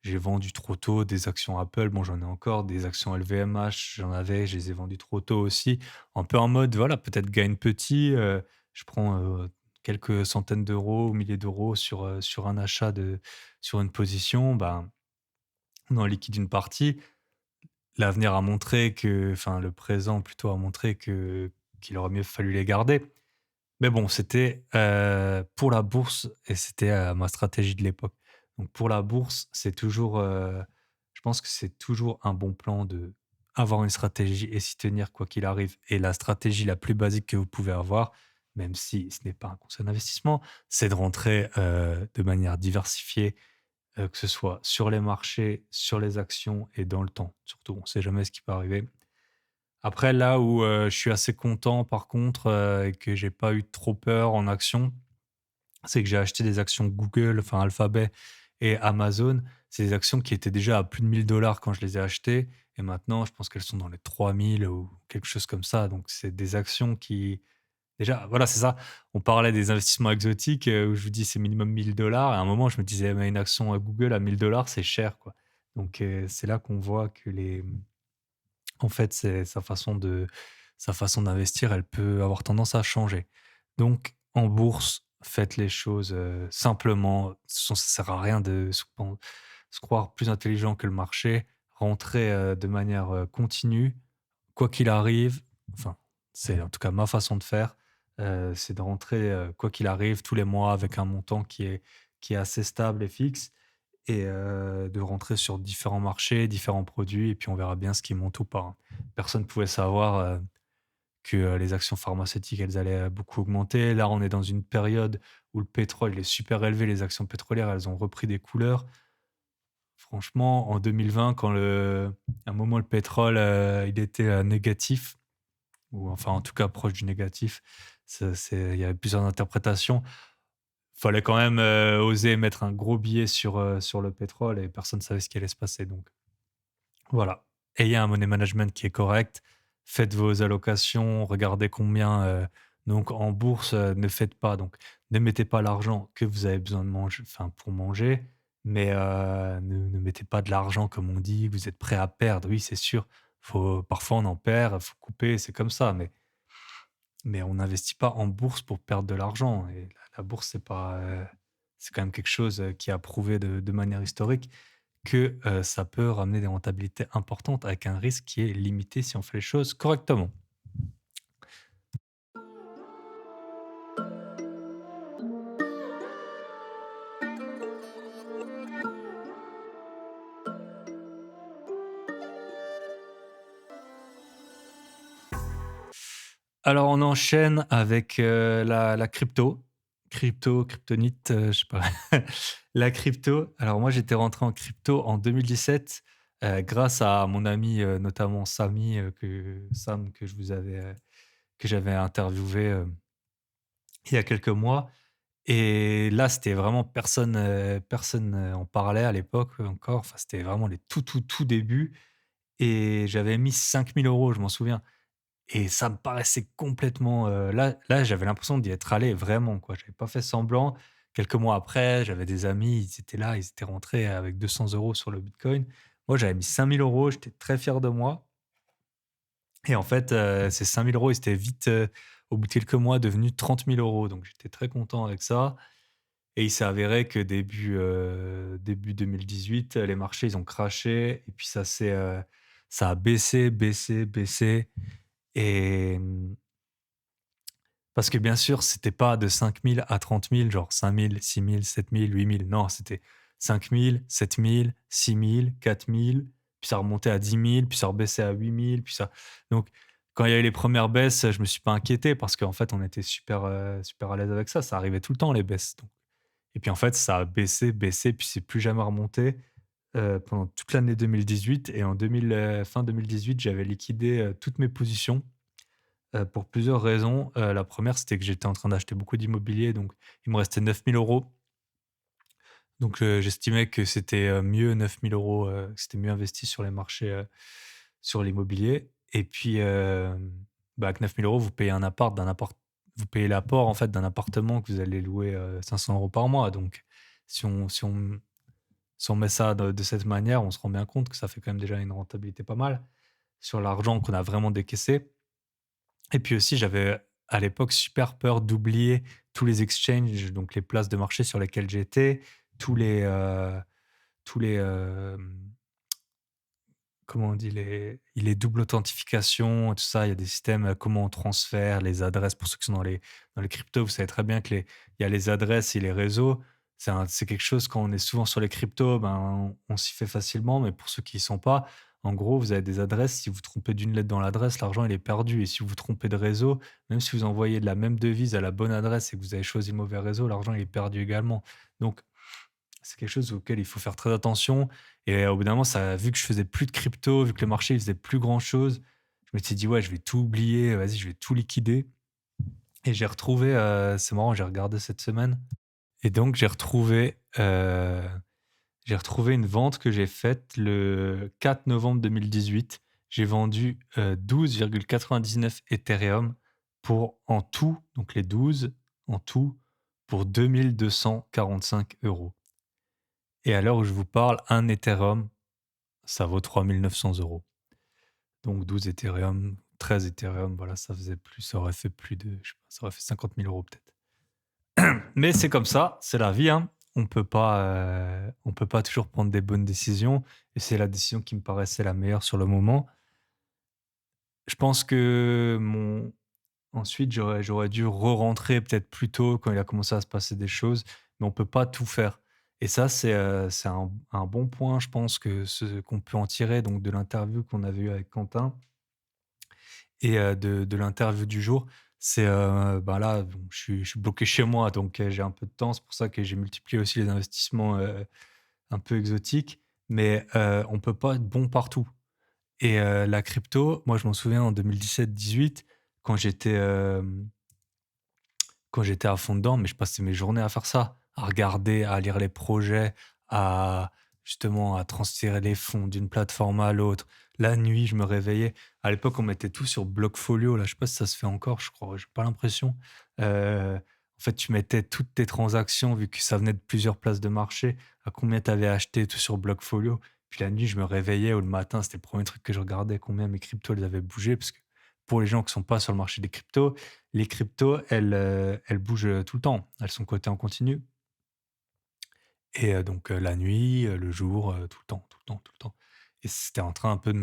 A: J'ai vendu trop tôt des actions Apple. Bon, j'en ai encore des actions LVMH, j'en avais, je les ai vendues trop tôt aussi. Un peu en mode, voilà, peut-être gagne petit, je prends, quelques centaines d'euros ou milliers d'euros sur un achat sur une position, ben, on en liquide une partie. L'avenir a montré enfin, le présent plutôt a montré qu'il aurait mieux fallu les garder. Mais bon, c'était, pour la bourse, et c'était, ma stratégie de l'époque. Donc pour la bourse, je pense que c'est toujours un bon plan de avoir une stratégie et s'y tenir quoi qu'il arrive, et la stratégie la plus basique que vous pouvez avoir, même si ce n'est pas un conseil d'investissement, c'est de rentrer, de manière diversifiée, que ce soit sur les marchés, sur les actions et dans le temps. Surtout, on ne sait jamais ce qui peut arriver. Après là où, je suis assez content par contre, et que j'ai pas eu trop peur en actions, c'est que j'ai acheté des actions Google, enfin Alphabet et Amazon. C'est des actions qui étaient déjà à plus de 1 000 $ quand je les ai achetées et maintenant je pense qu'elles sont dans les 3 000 ou quelque chose comme ça. Donc c'est des actions qui déjà voilà, c'est ça. On parlait des investissements exotiques, où je vous dis c'est minimum 1 000 $ et à un moment je me disais: «Mais une action à Google à 1 000 $ c'est cher quoi». Donc c'est là qu'on voit que en fait, c'est sa façon d'investir, elle peut avoir tendance à changer. Donc en bourse, faites les choses, simplement. Ça sert à rien de se croire plus intelligent que le marché. Rentrez, de manière, continue, quoi qu'il arrive. Enfin, c'est en tout cas ma façon de faire, c'est de rentrer, quoi qu'il arrive tous les mois avec un montant qui est assez stable et fixe et de rentrer sur différents marchés, différents produits et puis on verra bien ce qui monte ou pas, hein. Personne ne pouvait savoir, que, les actions pharmaceutiques, elles allaient, beaucoup augmenter. Là, on est dans une période où le pétrole, il est super élevé. Les actions pétrolières, elles ont repris des couleurs. Franchement, en 2020, à un moment, le pétrole, il était, négatif ou enfin, en tout cas, proche du négatif. Il y avait plusieurs interprétations. Fallait quand même, oser mettre un gros billet sur le pétrole et personne ne savait ce qui allait se passer donc voilà. Ayez un money management qui est correct, faites vos allocations, regardez combien, donc en bourse, ne mettez pas l'argent que vous avez besoin de manger enfin pour manger, mais ne mettez pas de l'argent comme on dit, vous êtes prêt à perdre. Oui, c'est sûr, faut parfois on en perd, faut couper, c'est comme ça, mais on n'investit pas en bourse pour perdre de l'argent et la bourse, c'est pas, c'est quand même quelque chose, qui a prouvé de manière historique que, ça peut ramener des rentabilités importantes avec un risque qui est limité si on fait les choses correctement. Alors on enchaîne avec, la crypto. Kryptonite, je sais pas. La crypto, alors moi j'étais rentré en crypto en 2017, grâce à mon ami, notamment Sam que j'avais interviewé, il y a quelques mois et là c'était vraiment personne, en parlait à l'époque, encore. Enfin c'était vraiment les tout débuts et j'avais mis 5 000 €, je m'en souviens. Et ça me paraissait complètement, là, j'avais l'impression d'y être allé vraiment, quoi. J'avais pas fait semblant. Quelques mois après, j'avais des amis, ils étaient là, ils étaient rentrés avec 200 € sur le bitcoin. Moi, j'avais mis 5 000 €, j'étais très fier de moi et en fait, ces 5 000 €, ils étaient vite, au bout de quelques mois, devenus 30 000 €. Donc j'étais très content avec ça et il s'est avéré que début 2018, les marchés, ils ont crashé et puis ça a baissé et parce que bien sûr, c'était pas de 5 000 à 30 000, genre 5 000, 6 000, 7 000, 8 000. Non, c'était 5 000, 7 000, 6 000, 4 000, puis ça remontait à 10 000, puis ça rebaissait à 8 000, puis ça donc quand il y a eu les premières baisses, je me suis pas inquiété parce qu'en fait, on était super à l'aise avec ça. Ça arrivait tout le temps les baisses donc et puis en fait, ça a baissé, puis c'est plus jamais remonté, pendant toute l'année 2018 et fin 2018, j'avais liquidé, toutes mes positions. Pour plusieurs raisons. La première, c'était que j'étais en train d'acheter beaucoup d'immobilier, donc il me restait 9 000 €. Donc j'estimais que c'était, mieux 9 000 €, que c'était mieux investi sur les marchés, sur l'immobilier et puis, avec 9 000 €, vous payez l'apport, en fait, d'un appartement que vous allez louer, 500 € par mois. Donc si on met ça de cette manière, on se rend bien compte que ça fait quand même déjà une rentabilité pas mal sur l'argent qu'on a vraiment décaissé. Et puis aussi, j'avais à l'époque super peur d'oublier tous les exchanges, donc les places de marché sur lesquelles j'étais, tous les, tous les, comment on dit? Les doubles authentifications, tout ça. Il y a des systèmes, comment on transfère les adresses. Pour ceux qui sont dans les cryptos, vous savez très bien que il y a les adresses et les réseaux. C'est quelque chose quand on est souvent sur les cryptos, ben, on s'y fait facilement, mais pour ceux qui y sont pas, En gros, vous avez des adresses, si vous trompez d'une lettre dans l'adresse, l'argent il est perdu et si vous vous trompez de réseau, même si vous envoyez de la même devise à la bonne adresse et que vous avez choisi le mauvais réseau, l'argent il est perdu également. Donc c'est quelque chose auquel il faut faire très attention et au bout d'un moment, ça vu que je faisais plus de crypto, vu que le marché il faisait plus grand chose, je m'étais dit: «Ouais, je vais tout oublier, vas-y, je vais tout liquider» et c'est marrant, j'ai regardé cette semaine et donc j'ai retrouvé une vente que j'ai faite le 4 novembre 2018. J'ai vendu, 12,99 Ethereum pour en tout, donc les 12 en tout, pour 2 245 € et à l'heure où je vous parle, un Ethereum, ça vaut 3 900 €. Donc 12 Ethereum, 13 Ethereum, voilà, ça aurait fait plus de je sais pas, ça aurait fait 50 000 € peut-être. Mais c'est comme ça, c'est la vie, hein. On peut pas toujours prendre des bonnes décisions et c'est la décision qui me paraissait la meilleure sur le moment. Je pense que mon ensuite j'aurais dû re-rentrer peut-être plus tôt quand il a commencé à se passer des choses, mais on peut pas tout faire et ça c'est un bon point, je pense que ce qu'on peut en tirer donc de l'interview qu'on avait eue avec Quentin et de l'interview du jour, c'est, bah, là, bon, je suis bloqué chez moi, donc j'ai un peu de temps. C'est pour ça que j'ai multiplié aussi les investissements, un peu exotiques. Mais on peut pas être bon partout et la crypto, moi, je m'en souviens en 2017-18 quand quand j'étais à fond dedans, mais je passais mes journées à faire ça, à regarder, à lire les projets, à justement à transférer les fonds d'une plateforme à l'autre. La nuit, je me réveillais. À l'époque, on mettait tout sur Blockfolio, là, je sais pas si ça se fait encore, je crois, j'ai pas l'impression. En fait, tu mettais toutes tes transactions, vu que ça venait de plusieurs places de marché, à combien tu avais acheté, tout sur Blockfolio. Puis la nuit, je me réveillais ou le matin, c'était le premier truc que je regardais, combien mes cryptos, elles avaient bougé. Parce que pour les gens qui sont pas sur le marché des cryptos, les cryptos, elles bougent, tout le temps. Elles sont cotées en continu et donc la nuit, le jour, tout le temps, tout le temps, tout le temps et c'était en train un peu de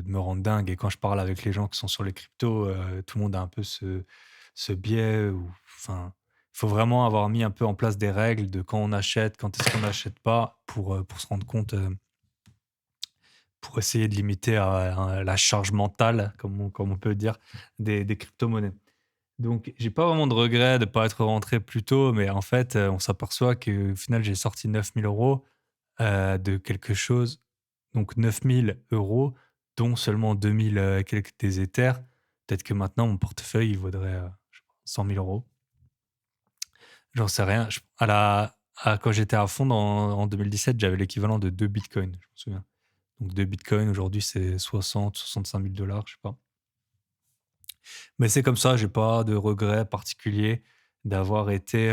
A: me rendre dingue et quand je parle avec les gens qui sont sur les cryptos, tout le monde a un peu ce biais ou enfin, il faut vraiment avoir mis un peu en place des règles de quand on achète, quand est-ce qu'on n'achète pas pour se rendre compte, pour essayer de limiter, la charge mentale, comme on peut dire, des cryptomonnaies. Donc, j'ai pas vraiment de regret de pas être rentré plus tôt, mais en fait, on s'aperçoit qu'au final, j'ai sorti 9 000 € de quelque chose, donc 9 000 €, dont seulement 2 000 quelques des Ethers. Peut-être que maintenant, mon portefeuille, il vaudrait, je sais pas, 100 000 €. J'en sais rien. Quand j'étais à fond en 2017, j'avais l'équivalent de 2 bitcoins, je me souviens. Donc 2 bitcoins, aujourd'hui, c'est 60 000 $, je sais pas. Mais c'est comme ça, j'ai pas de regrets particuliers d'avoir été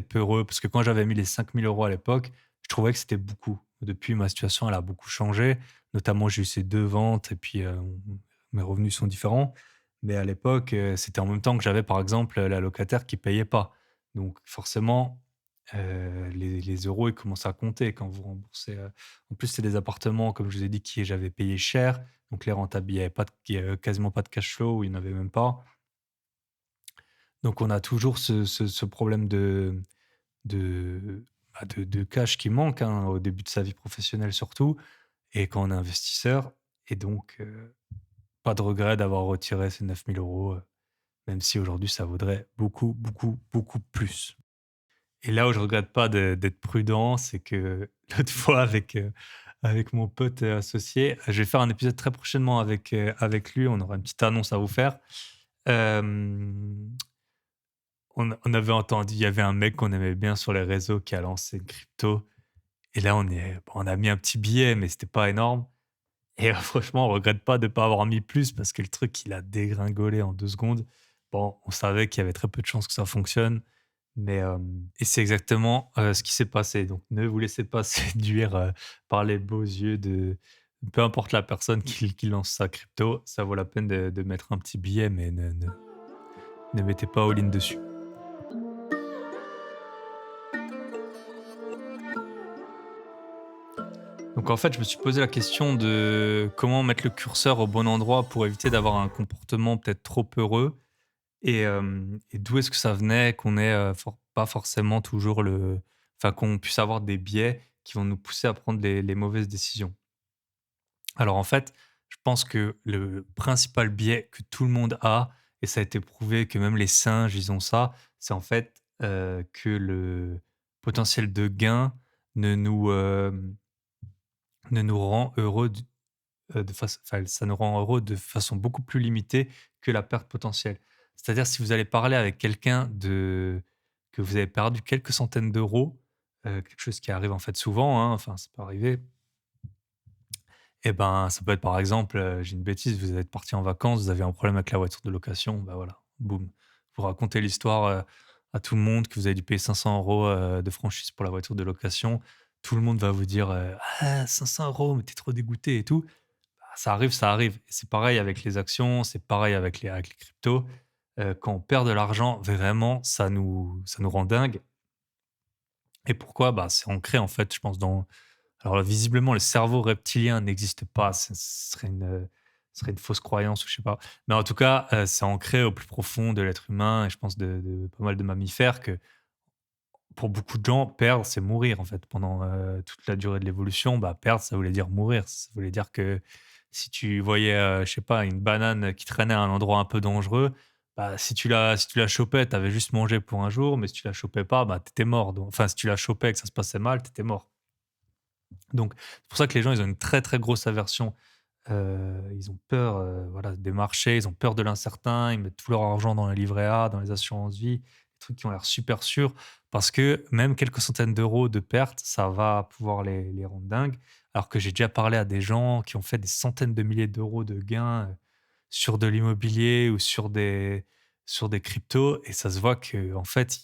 A: peureux parce que quand j'avais mis les 5 000 € à l'époque, je trouvais que c'était beaucoup. Depuis, ma situation, elle a beaucoup changé. Notamment, j'ai eu ces 2 ventes et puis, mes revenus sont différents. Mais à l'époque, c'était en même temps que j'avais, par exemple, la locataire qui payait pas. Donc forcément, les euros, ils commencent à compter quand vous remboursez, en plus, c'est des appartements, comme je vous ai dit, qui j'avais payé cher. Donc les rentables, il y avait pas de il y avait quasiment pas de cash flow ou il y en avait même pas. Donc on a toujours ce problème de, de cash qui manque, hein, au début de sa vie professionnelle surtout et quand on est investisseur et donc pas de regret d'avoir retiré ces 9 000 €, même si aujourd'hui ça vaudrait beaucoup, beaucoup, beaucoup plus. Et là où je regrette pas d'être prudent, c'est que l'autre fois avec mon pote, associé, je vais faire un épisode très prochainement avec lui, on aura une petite annonce à vous faire. Hem, on avait entendu, il y avait un mec qu'on aimait bien sur les réseaux qui a lancé une crypto et là on a mis un petit billet, mais c'était pas énorme et franchement, on regrette pas de pas avoir mis plus parce que le truc, il a dégringolé en 2 secondes. Bon, on savait qu'il y avait très peu de chances que ça fonctionne, mais et c'est exactement, ce qui s'est passé. Donc ne vous laissez pas séduire, par les beaux yeux de peu importe la personne qui lance sa crypto, ça vaut la peine de mettre un petit billet, mais ne mettez pas all-in dessus. Donc en fait, je me suis posé la question de comment mettre le curseur au bon endroit pour éviter d'avoir un comportement peut-être trop heureux et d'où est-ce que ça venait qu'on ait, pas forcément toujours qu'on puisse avoir des biais qui vont nous pousser à prendre les mauvaises décisions. Alors en fait, je pense que le principal biais que tout le monde a, et ça a été prouvé que même les singes, ils ont ça, c'est en fait, que le potentiel de gain ne nous, ne nous rend heureux de façon enfin, ça nous rend heureux de façon beaucoup plus limitée que la perte potentielle. C'est-à-dire si vous allez parler avec quelqu'un de que vous avez perdu quelques centaines d'euros, quelque chose qui arrive en fait souvent, hein, enfin ça peut arriver. Et ben, ça peut être par exemple, j'ai une bêtise, vous êtes parti en vacances, vous avez un problème avec la voiture de location, bah, voilà, boum. Vous racontez l'histoire, à tout le monde que vous avez dû payer 500 € de franchise pour la voiture de location. Tout le monde va vous dire, «Ah 500 €, mais tu trop dégoûté et tout». Bah, ça arrive, ça arrive. Et c'est pareil avec les actions, c'est pareil avec les cryptos. Quand on perd de l'argent, vraiment, ça nous rend dingue. Et pourquoi? Bah, c'est ancré en fait, je pense dans alors là, visiblement, le cerveau reptilien n'existe pas, ce serait une fausse croyance ou je sais pas. Mais en tout cas, c'est ancré au plus profond de l'être humain et je pense de pas mal de mammifères que pour beaucoup de gens, perdre, c'est mourir en fait. Pendant, toute la durée de l'évolution, bah, perdre, ça voulait dire mourir. Ça voulait dire que si tu voyais, je sais pas, une banane qui traînait à un endroit un peu dangereux, bah, si tu la chopais, tu avais juste mangé pour un jour, mais si tu la chopais pas, bah, tu étais mort. Donc enfin, si tu la chopais et que ça se passait mal, tu étais mort. Donc c'est pour ça que les gens, ils ont une très, très grosse aversion. Ils ont peur, voilà, des marchés, ils ont peur de l'incertain, ils mettent tout leur argent dans les livrets A, dans les assurances vie, des trucs qui ont l'air super sûrs parce que même quelques centaines d'euros de pertes, ça va pouvoir les rendre dingues. Alors que j'ai déjà parlé à des gens qui ont fait des centaines de milliers d'euros de gains, sur de l'immobilier ou sur des cryptos et ça se voit qu'en fait,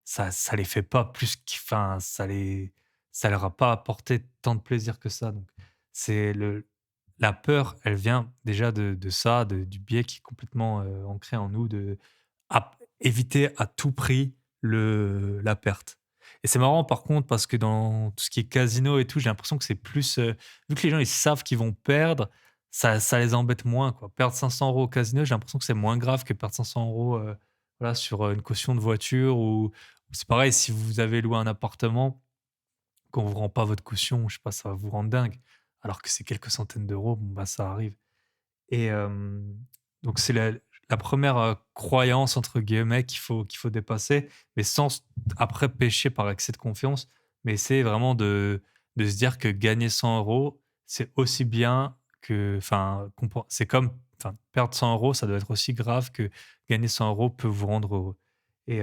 A: ça les fait pas plus enfin, ça leur a pas apporté tant de plaisir que ça, donc c'est la peur, elle vient déjà de ça, du biais qui est complètement, ancré en nous de éviter à tout prix la perte. Et c'est marrant par contre parce que dans tout ce qui est casino et tout, j'ai l'impression que c'est plus, vu que les gens ils savent qu'ils vont perdre, ça les embête moins quoi. Perdre 500 € au casino, j'ai l'impression que c'est moins grave que perdre 500 €, voilà sur, une caution de voiture ou c'est pareil si vous avez loué un appartement, qu'on vous rend pas votre caution, je sais pas, ça va vous rendre dingue. Alors que c'est quelques centaines d'euros, bon bah, ça arrive. Et donc c'est la 1re, «croyance» entre guillemets qu'il faut dépasser, mais sans après pécher par excès de confiance, mais c'est vraiment de se dire que gagner 100 €, c'est aussi bien que enfin, c'est comme enfin, perdre 100 €, ça doit être aussi grave que gagner 100 € peut vous rendre heureux et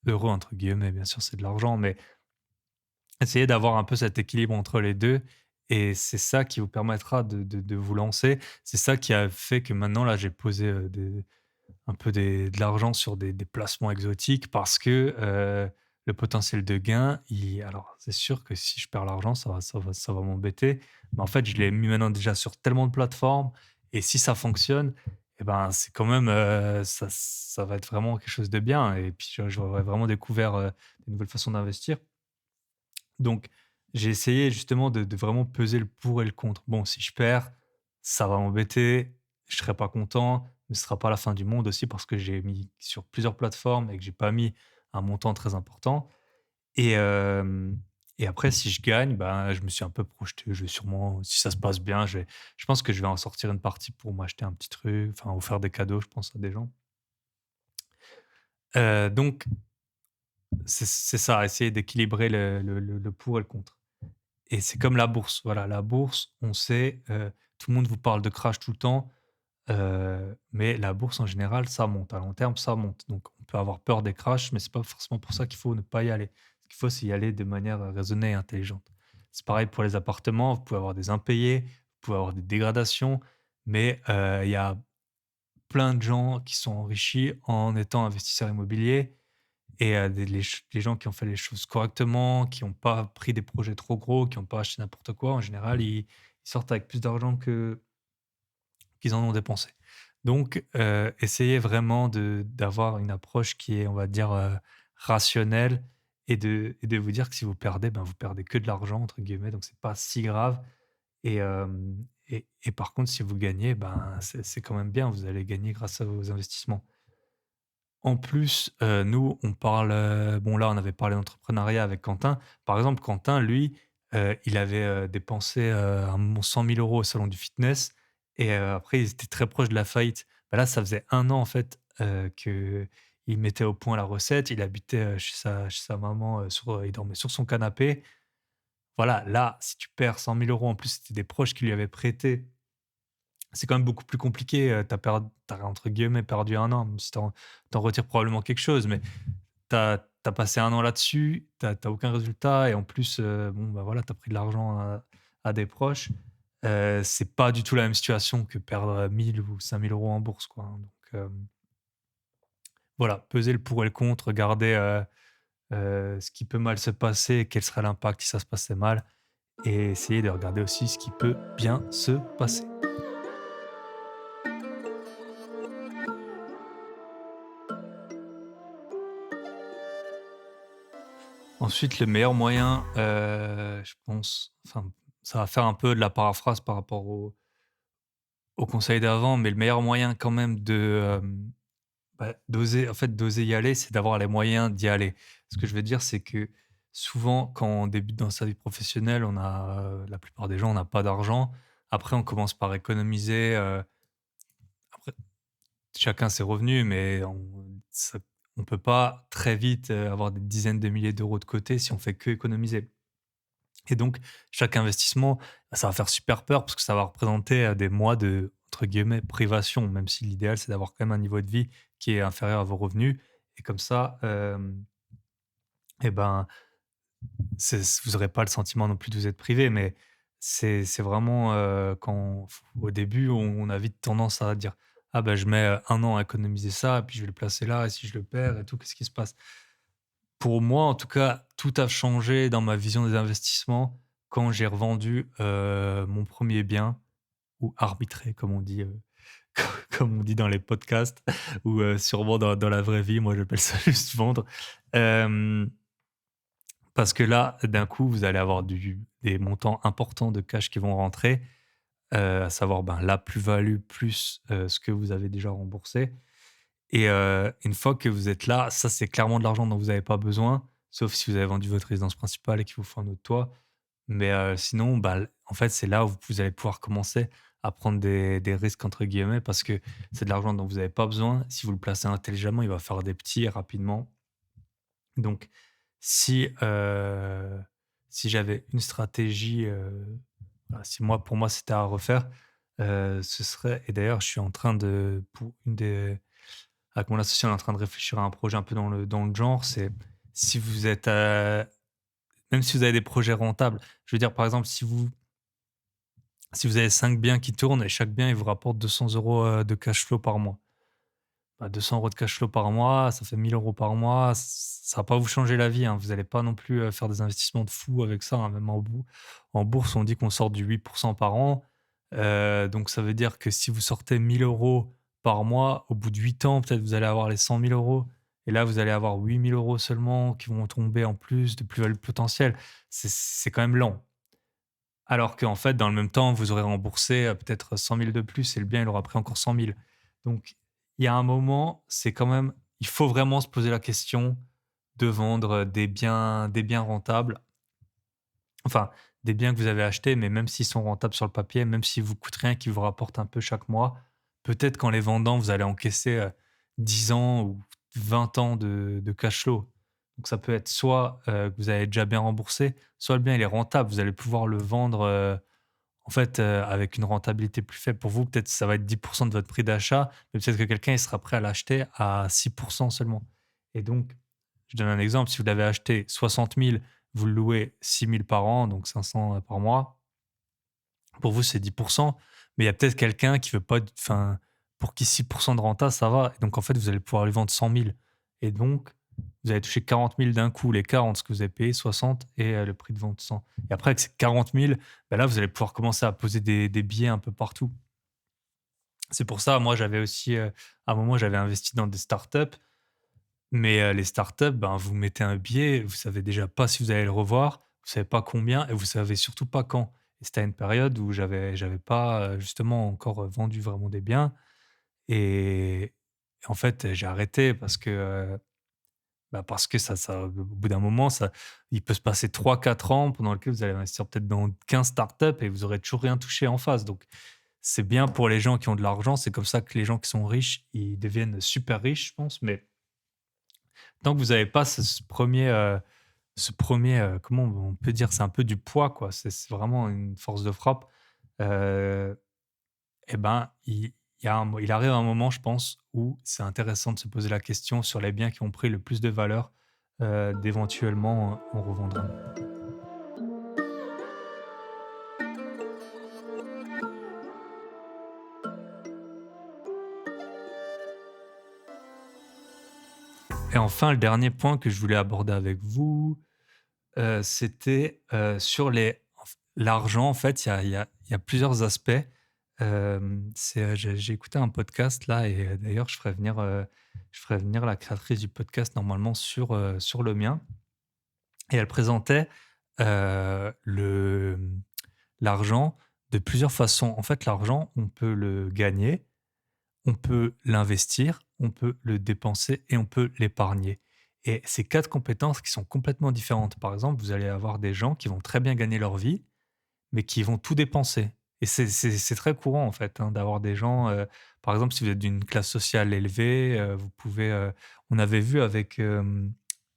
A: «heureux» entre guillemets, bien sûr, c'est de l'argent, mais essayer d'avoir un peu cet équilibre entre les 2, et c'est ça qui vous permettra de vous lancer. C'est ça qui a fait que maintenant là, j'ai posé, un peu de l'argent sur des placements exotiques parce que, le potentiel de gain, alors c'est sûr que si je perds l'argent, ça va m'embêter. Mais en fait, je l'ai mis maintenant déjà sur tellement de plateformes et si ça fonctionne et ben, c'est quand même, ça va être vraiment quelque chose de bien et puis j'aurais vraiment découvert, des nouvelles façons d'investir. Donc, j'ai essayé justement de vraiment peser le pour et le contre. Bon, si je perds, ça va m'embêter, je serai pas content, mais ce sera pas la fin du monde aussi parce que j'ai mis sur plusieurs plateformes et que j'ai pas mis un montant très important. Et et après si je gagne, ben, je me suis un peu projeté. Je vais sûrement, si ça se passe bien, je pense que je vais en sortir une partie pour m'acheter un petit truc, enfin, ou faire des cadeaux, je pense, à des gens. Donc c'est ça, essayer d'équilibrer le pour et le contre. Et c'est comme la bourse, voilà, la bourse, on sait, tout le monde vous parle de crash tout le temps, mais la bourse en général, ça monte. À long terme, ça monte. Donc on peut avoir peur des crashs, mais c'est pas forcément pour ça qu'il faut ne pas y aller. Ce qu'il faut, c'est y aller de manière, raisonnée et intelligente. C'est pareil pour les appartements, vous pouvez avoir des impayés, vous pouvez avoir des dégradations, mais il y a plein de gens qui sont enrichis en étant investisseurs immobiliers et les gens qui ont fait les choses correctement, qui n'ont pas pris des projets trop gros, qui n'ont pas acheté n'importe quoi, en général, ils sortent avec plus d'argent qu'ils en ont dépensé. Donc, essayez vraiment d'avoir une approche qui est, on va dire, rationnelle et de vous dire que si vous perdez, ben, vous perdez que de «l'argent» entre guillemets, donc c'est pas si grave et par contre, si vous gagnez, ben, c'est quand même bien, vous allez gagner grâce à vos investissements. En plus, nous, on parle, bon là, on avait parlé d'entrepreneuriat avec Quentin. Par exemple, Quentin, lui, il avait, dépensé, un moment 100 000 € au salon du fitness et après ils étaient très proches de la faillite. Bah, là, ça faisait un an en fait, qu'il mettait au point la recette. Il habitait, chez sa maman, il dormait sur son canapé. Voilà, là, si tu perds 100 000 €, en plus c'était des proches qui lui avaient prêté, c'est quand même beaucoup plus compliqué, tu entre guillemets «perdu un an», même si tu en retires probablement quelque chose, mais tu as passé un an là-dessus, tu as aucun résultat et en plus, bon, bah, voilà, tu as pris de l'argent à des proches. C'est pas du tout la même situation que perdre 1 000 ou 5 000 € en bourse, quoi, hein, donc voilà, peser le pour et le contre, regarder, ce qui peut mal se passer, quel serait l'impact si ça se passait mal et essayer de regarder aussi ce qui peut bien se passer. Ensuite, le meilleur moyen, je pense, enfin, ça va faire un peu de la paraphrase par rapport au conseil d'avant, mais le meilleur moyen quand même d'oser y aller, c'est d'avoir les moyens d'y aller. Ce que je veux dire, c'est que souvent, quand on débute dans sa vie professionnelle, la plupart des gens, on n'a pas d'argent. Après, on commence par économiser, après chacun ses revenus, mais on peut pas très vite, avoir des dizaines de milliers d'euros de côté si on fait que économiser. Et donc, chaque investissement, bah, ça va faire super peur parce que ça va représenter, des mois de, entre guillemets, «privation», même si l'idéal, c'est d'avoir quand même un niveau de vie qui est inférieur à vos revenus et comme ça, et ben, vous aurez pas le sentiment non plus de vous être privé, mais c'est vraiment, quand au début, on a vite tendance à dire: «Ah bah, je mets, 1 an à économiser ça, puis je vais le placer là et si je le perds et tout, qu'est-ce qui se passe?» Pour moi, en tout cas, tout a changé dans ma vision des investissements quand j'ai revendu, mon premier bien ou arbitré comme on dit, comme on dit dans les podcasts ou, sûrement dans la vraie vie. Moi, j'appelle ça juste vendre. Hem, Parce que là, d'un coup, vous allez avoir des montants importants de cash qui vont rentrer, à savoir, ben, la plus-value plus, ce que vous avez déjà remboursé. Et une fois que vous êtes là, ça, c'est clairement de l'argent dont vous avez pas besoin, sauf si vous avez vendu votre résidence principale et qu'il vous faut un autre toit. Mais sinon, bah, en fait, c'est là où vous allez pouvoir commencer à prendre des «risques» entre guillemets parce que c'est de l'argent dont vous avez pas besoin. Si vous le placez intelligemment, il va faire des petits rapidement. Donc si, si j'avais une stratégie, voilà, si moi pour moi c'était à refaire, ce serait et d'ailleurs je suis en train de pour une des avec mon associé, on est en train de réfléchir à un projet un peu dans le genre, c'est si vous êtes, même si vous avez des projets rentables, je veux dire, par exemple, si vous avez 5 biens qui tournent et chaque bien, il vous rapporte 200 €, de cash flow par mois. Bah, 200 € de cash flow par mois, ça fait 1 000 € par mois, ça va pas vous changer la vie, hein. Vous allez pas non plus, faire des investissements de fou avec ça, hein. Même en bourse, on dit qu'on sort du 8 par an. Donc ça veut dire que si vous sortez 1 000 € par mois, au bout de 8 ans, peut-être vous allez avoir les 100 000 € et là, vous allez avoir 8 000 € seulement qui vont tomber en plus de plus-value potentielle. C'est quand même lent. Alors qu'en fait, dans le même temps, vous aurez remboursé, peut-être 100 000 de plus et le bien, il aura pris encore 100 000. Donc il y a un moment, c'est quand même il faut vraiment se poser la question de vendre, des biens rentables. Enfin, des biens que vous avez achetés, mais même s'ils sont rentables sur le papier, même s'ils vous coûtent rien, qu'ils vous rapportent un peu chaque mois, peut-être qu'en les vendant, vous allez encaisser, 10 ans ou 20 ans de cash flow. Donc ça peut être soit, que vous avez déjà bien remboursé, soit le bien il est rentable. Vous allez pouvoir le vendre, en fait, avec une rentabilité plus faible pour vous. Peut-être ça va être 10 de votre prix d'achat, mais peut-être que quelqu'un il sera prêt à l'acheter à 6 seulement. Et donc, je donne un exemple, si vous l'avez acheté 60 000, vous le louez 6 000 par an, donc 500, par mois. Pour vous, c'est 10 mais il y a peut-être quelqu'un qui veut pas enfin, pour qui 6 de renta, ça va. Et donc en fait, vous allez pouvoir lui vendre 100 000 et donc vous allez toucher 40 000 d'un coup, l'écart entre ce que vous avez payé 60 et le prix de vente 100. Et après avec ces 40 000, bah, là, vous allez pouvoir commencer à poser des billets un peu partout. C'est pour ça, moi, j'avais aussi, à un moment, j'avais investi dans des startups, mais les startups, ben, vous mettez un billet, vous savez déjà pas si vous allez le revoir, vous savez pas combien et vous savez surtout pas quand. Et c'était à une période où j'avais pas, justement encore, vendu vraiment des biens et en fait, j'ai arrêté parce que, Bah, parce que au bout d'un moment, il peut se passer 3 4 ans pendant lesquels vous allez investir peut-être dans 15 startups et vous aurez toujours rien touché en face. Donc, c'est bien pour les gens qui ont de l'argent. C'est comme ça que les gens qui sont riches, ils deviennent super riches, je pense. Mais tant que vous n'avez pas comment on peut dire, c'est un peu du poids, quoi. C'est vraiment une force de frappe. Euh, et ben, il arrive un moment, je pense, où c'est intéressant de se poser la question sur les biens qui ont pris le plus de valeur, d'éventuellement en revendre un. Et enfin, le dernier point que je voulais aborder avec vous, c'était, sur l'argent. En fait, il y a plusieurs aspects. J'ai écouté un podcast là et d'ailleurs je ferai venir la créatrice du podcast normalement sur le mien et elle présentait, l'argent de plusieurs façons. En fait, l'argent, on peut le gagner, on peut l'investir, on peut le dépenser et on peut l'épargner. Et c'est 4 compétences qui sont complètement différentes. Par exemple, vous allez avoir des gens qui vont très bien gagner leur vie, mais qui vont tout dépenser. Et c'est très courant en fait, hein, d'avoir des gens, par exemple, si vous êtes d'une classe sociale élevée, vous pouvez, on avait vu avec,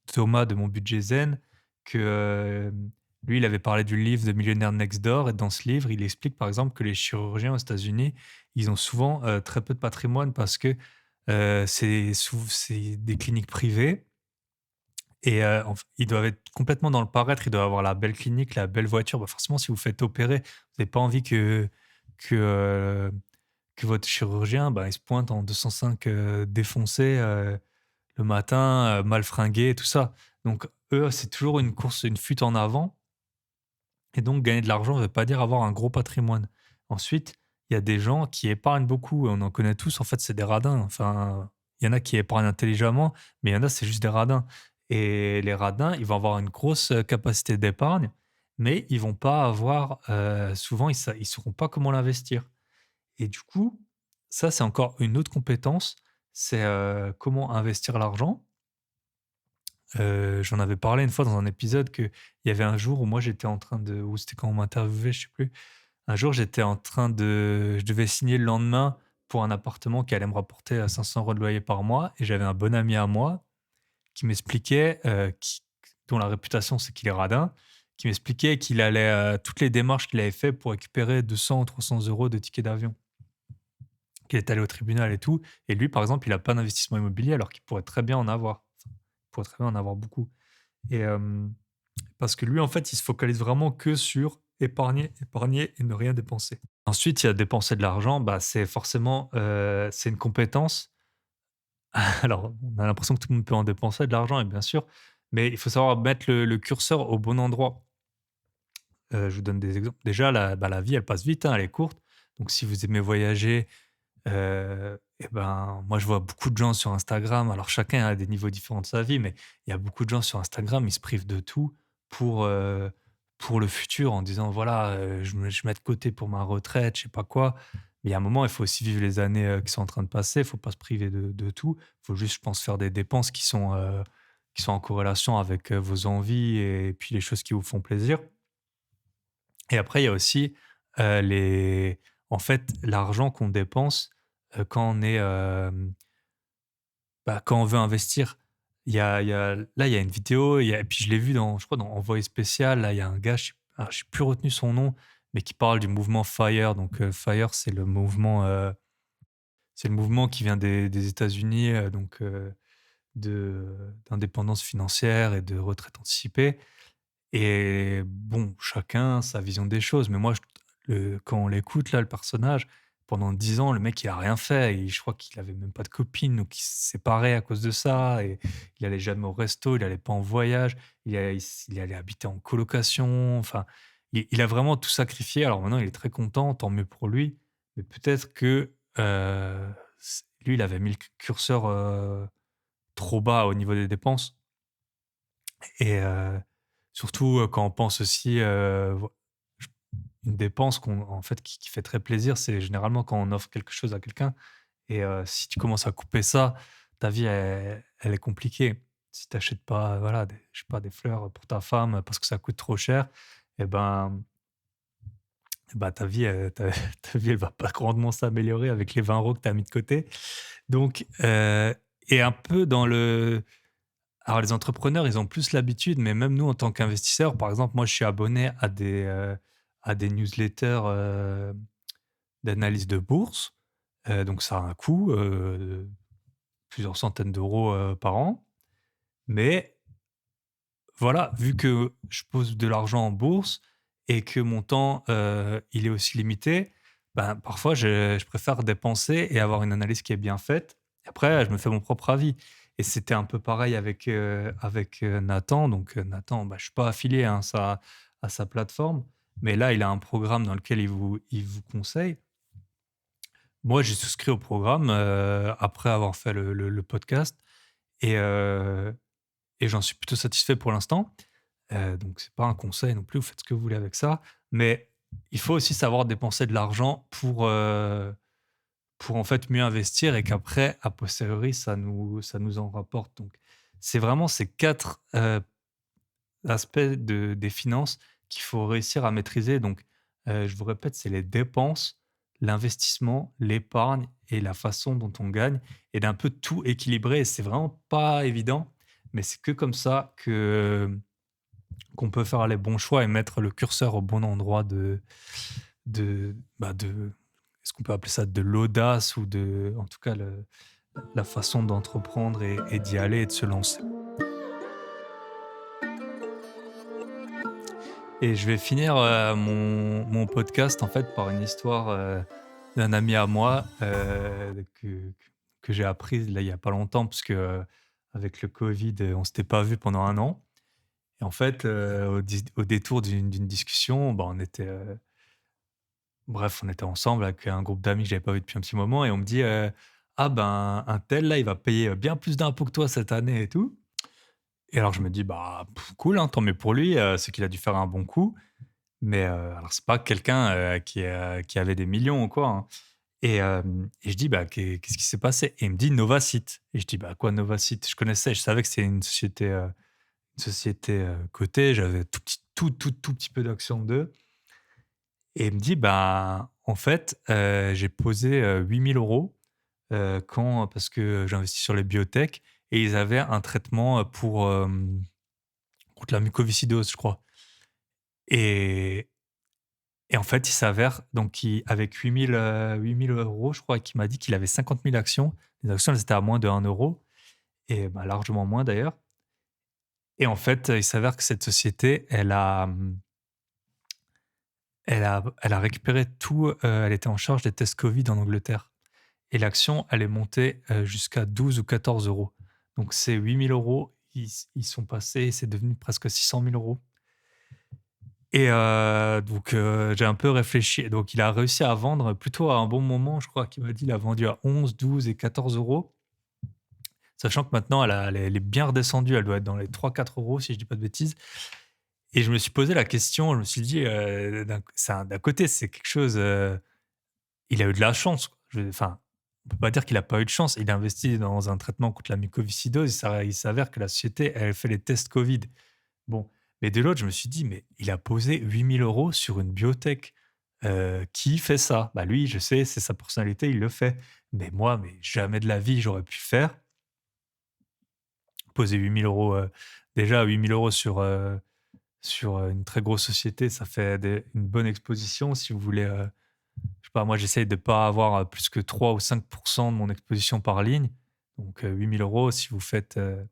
A: Thomas de Mon Budget Zen que, lui, il avait parlé du livre de Millionaire Next Door et dans ce livre, il explique par exemple que les chirurgiens aux États-Unis, ils ont souvent, très peu de patrimoine parce que, c'est des cliniques privées et ils doivent être complètement dans le paraître, ils doivent avoir la belle clinique, la belle voiture. Bah, forcément, si vous faites opérer, vous n'avez pas envie que, heu, que votre chirurgien, bah, il se pointe en 205, défoncé, le matin, mal fringué et tout ça. Donc eux, c'est toujours une course, une fuite en avant et donc gagner de l'argent ne veut pas dire avoir un gros patrimoine. Ensuite, il y a des gens qui épargnent beaucoup, on en connaît tous, en fait, c'est des radins. Enfin, il y en a qui épargnent intelligemment, mais il y en a, c'est juste des radins et les radins, ils vont avoir une grosse, capacité d'épargne, mais ils vont pas avoir, souvent, ils sauront pas comment l'investir et du coup, ça, c'est encore une autre compétence, c'est, comment investir l'argent. J'en avais parlé une fois dans un épisode qu'il y avait un jour où moi j'étais en train de ou c'était quand on m'interviewait, je sais plus. Un jour, j'étais en train de je devais signer le lendemain pour un appartement qui allait me rapporter, 500 € de loyer par mois et j'avais un bon ami à moi qui m'expliquait, dont la réputation c'est qu'il est radin, qui m'expliquait qu'il allait, toutes les démarches qu'il avait fait pour récupérer 200 ou 300 € de tickets d'avion. Qu'il est allé au tribunal et tout et lui, par exemple, il a pas d'investissement immobilier alors qu'il pourrait très bien en avoir. Enfin, il pourrait très bien en avoir beaucoup et parce que lui, en fait, il se focalise vraiment que sur épargner, épargner et ne rien dépenser. Ensuite, il y a dépenser de l'argent, bah, c'est forcément, c'est une compétence. Alors, on a l'impression que tout le monde peut en dépenser de l'argent et bien sûr, mais il faut savoir mettre le curseur au bon endroit. Je vous donne des exemples. Déjà, la vie, elle passe vite, hein, elle est courte. Donc si vous aimez voyager, et ben, moi, je vois beaucoup de gens sur Instagram. Alors, chacun a des niveaux différents de sa vie, mais il y a beaucoup de gens sur Instagram, ils se privent de tout pour, heu, pour le futur en disant: «Voilà, je mets de côté pour ma retraite», je sais pas quoi. Mais il y a un moment, il faut aussi vivre les années, qui sont en train de passer. Il faut pas se priver de tout. Il faut juste, je pense, faire des dépenses qui sont en corrélation avec, vos envies et puis les choses qui vous font plaisir. Et après, il y a aussi, les en fait, l'argent qu'on dépense, quand on est, quand on veut investir. Il y a une vidéo, et puis je l'ai vu dans je crois dans Envoyé spécial, là, il y a un gars, j'ai plus retenu son nom, mais qui parle du mouvement FIRE. Donc, FIRE, c'est le mouvement qui vient des États-Unis, donc, d'indépendance financière et de retraite anticipée. Et bon, chacun sa vision des choses, mais moi, quand on l'écoute là, le personnage, pendant 10 ans, le mec, il a rien fait et je crois qu'il avait même pas de copine, donc il s'est séparé à cause de ça et il allait jamais au resto, il allait pas en voyage, il allait habiter en colocation, enfin, il a vraiment tout sacrifié. Alors maintenant, il est très content, tant mieux pour lui, mais peut-être que, lui, il avait mis le curseur, trop bas au niveau des dépenses et surtout, quand on pense aussi, vo j une dépense en fait, qui fait très plaisir, c'est généralement quand on offre quelque chose à quelqu'un et si tu commences à couper ça, ta vie elle est compliquée. si tu achètes pas, voilà, des je sais pas, des fleurs pour ta femme parce que ça coûte trop cher et ben ta vie, ta vie, elle va pas grandement s'améliorer avec les 20 € que tu as mis de côté. Donc et un peu dans le alors les entrepreneurs, ils ont plus l'habitude, mais même nous en tant qu'investisseurs, par exemple, moi je suis abonné à des newsletters, d'analyse de bourse, donc ça a un coût, de plusieurs centaines d'euros, par an. Mais voilà, vu que je pose de l'argent en bourse et que mon temps, il est aussi limité, ben, parfois je préfère dépenser et avoir une analyse qui est bien faite. Après, je me fais mon propre avis et c'était un peu pareil avec, Nathan. Donc, Nathan, bah, je suis pas affilié, hein, à sa plateforme, mais là, il a un programme dans lequel il vous conseille. Moi, j'ai souscrit au programme, après avoir fait le podcast et heu et j'en suis plutôt satisfait pour l'instant. Donc c'est pas un conseil non plus, vous faites ce que vous voulez avec ça. Mais il faut aussi savoir dépenser de l'argent pour en fait mieux investir et qu'après, a posteriori, ça nous en rapporte. Donc c'est vraiment ces 4 aspects des finances qu'il faut réussir à maîtriser. Donc je vous répète, c'est les dépenses, l'investissement, l'épargne et la façon dont on gagne et d'un peu tout équilibrer. Et c'est vraiment pas évident, mais c'est que comme ça que qu'on peut faire les bons choix et mettre le curseur au bon endroit de est-ce qu'on peut appeler ça de l'audace ou de en tout cas la façon d'entreprendre et d'y aller et de se lancer. Et je vais finir, mon podcast en fait par une histoire, d'un ami à moi, que j'ai apprise là il y a pas longtemps parce que, avec le covid, on s'était pas vu pendant 1 an. Et en fait, au détour d'une discussion, bah, on était ensemble avec un groupe d'amis que j'avais pas vu depuis un petit moment et on me dit, «Ah ben, un tel là, il va payer, bien plus d'impôts que toi cette année et tout». Et alors je me dis: «Bah, cool, hein, tant mieux pour lui, c'est qu'il a dû faire un bon coup». Mais, alors c'est pas quelqu'un, qui avait des millions ou quoi, hein. Et je dis: «Bah, qu'est-ce qui s'est passé?» Et il me dit: «Novacite». Et je dis: «Bah, quoi Novacite?» Je connaissais, je savais que c'était une société, cotée, j'avais tout petit peu d'actions d'eux. Et il me dit: «Ben, en fait, j'ai posé, 8 000 €, quand parce que j'investis sur les biotech et ils avaient un traitement, contre la mucoviscidose, je crois». Et en fait, il s'avère donc avec 8 000 €, je crois, qu'il m'a dit qu'il avait 50 000 actions. Les actions, elles étaient à moins de 1 € et bah, largement moins d'ailleurs. Et en fait, il s'avère que cette société, elle a récupéré tout, elle était en charge des tests Covid en Angleterre et l'action, elle est montée, jusqu'à 12 ou 14 €. Donc ces 8 000 €, ils sont passés, c'est devenu presque 600 000 €. Et donc j'ai un peu réfléchi. Donc il a réussi à vendre plutôt à un bon moment, je crois qu'il m'a dit il a vendu à 11, 12 et 14 €, sachant que maintenant elle est bien redescendue, elle doit être dans les 3, 4 € si je dis pas de bêtises. Et je me suis posé la question, je me suis dit, d'un côté, c'est quelque chose, il a eu de la chance, quoi. Enfin, on peut pas dire qu'il a pas eu de chance. Il a investi dans un traitement contre la mucoviscidose, il s'avère que la société, elle fait les tests Covid. Bon, mais de l'autre, je me suis dit: «Mais il a posé 8 000 € sur une biotech, qui fait ça?» Bah, lui, je sais, c'est sa personnalité, il le fait. Mais jamais de la vie, j'aurais pu le faire. Poser 8 000 €, déjà 8 000 € sur, une très grosse société, ça fait une bonne exposition. Si vous voulez, je sais pas, moi, j'essaye de pas avoir, plus que 3 ou 5 de mon exposition par ligne. Donc, 8 000 €, si vous faites, il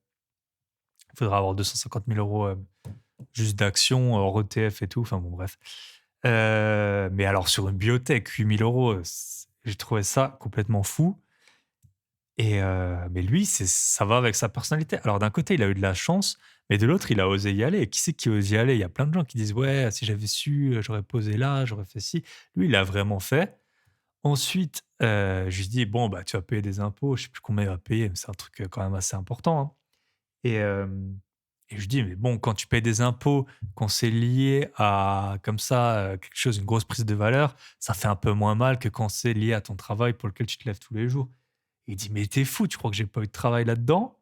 A: faudra avoir 250 000 €, juste d'actions, hors ETF et tout, enfin bon bref. Mais alors sur une biotech, 8 000 €, j'ai trouvé ça complètement fou. Et mais lui, ça va avec sa personnalité. Alors d'un côté, il a eu de la chance, mais de l'autre, il a osé y aller. Qui c'est qui ose y aller? Il y a plein de gens qui disent: «Ouais, si j'avais su, j'aurais posé là, j'aurais fait ci». Lui, il l'a vraiment fait. Ensuite, je lui dis: «Bon, bah, tu vas payer des impôts». Je sais plus combien il va payer, mais c'est un truc, quand même assez important, hein. Et je lui dis: «Mais bon, quand tu payes des impôts, quand c'est lié à comme ça, quelque chose, une grosse prise de valeur, ça fait un peu moins mal que quand c'est lié à ton travail pour lequel tu te lèves tous les jours». Il dit: «Mais t'es fou, tu crois que j'ai pas eu de travail là-dedans?»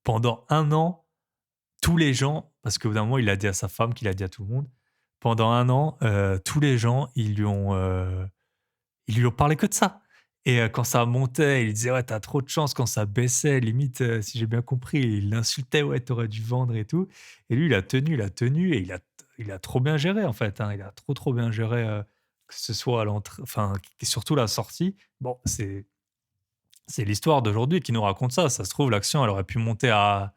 A: pendant un an, tous les gens, parce qu'au bout d'un moment, il a dit à sa femme, qu'il a dit à tout le monde, pendant un an, tous les gens, ils lui ont parlé que de ça. Et quand ça montait, il disait: «Ouais, t'as trop de chance». Quand ça baissait, limite, si j'ai bien compris, il l'insultait: «Ouais, t'aurais dû vendre et tout». Et lui, il a tenu et il a trop bien géré, en fait, hein. Il a trop, trop bien géré, que ce soit à l'entrée enfin, et surtout la sortie. Bon, c'est l'histoire d'aujourd'hui qui nous raconte ça. Ça se trouve, l'action, elle aurait pu monter à,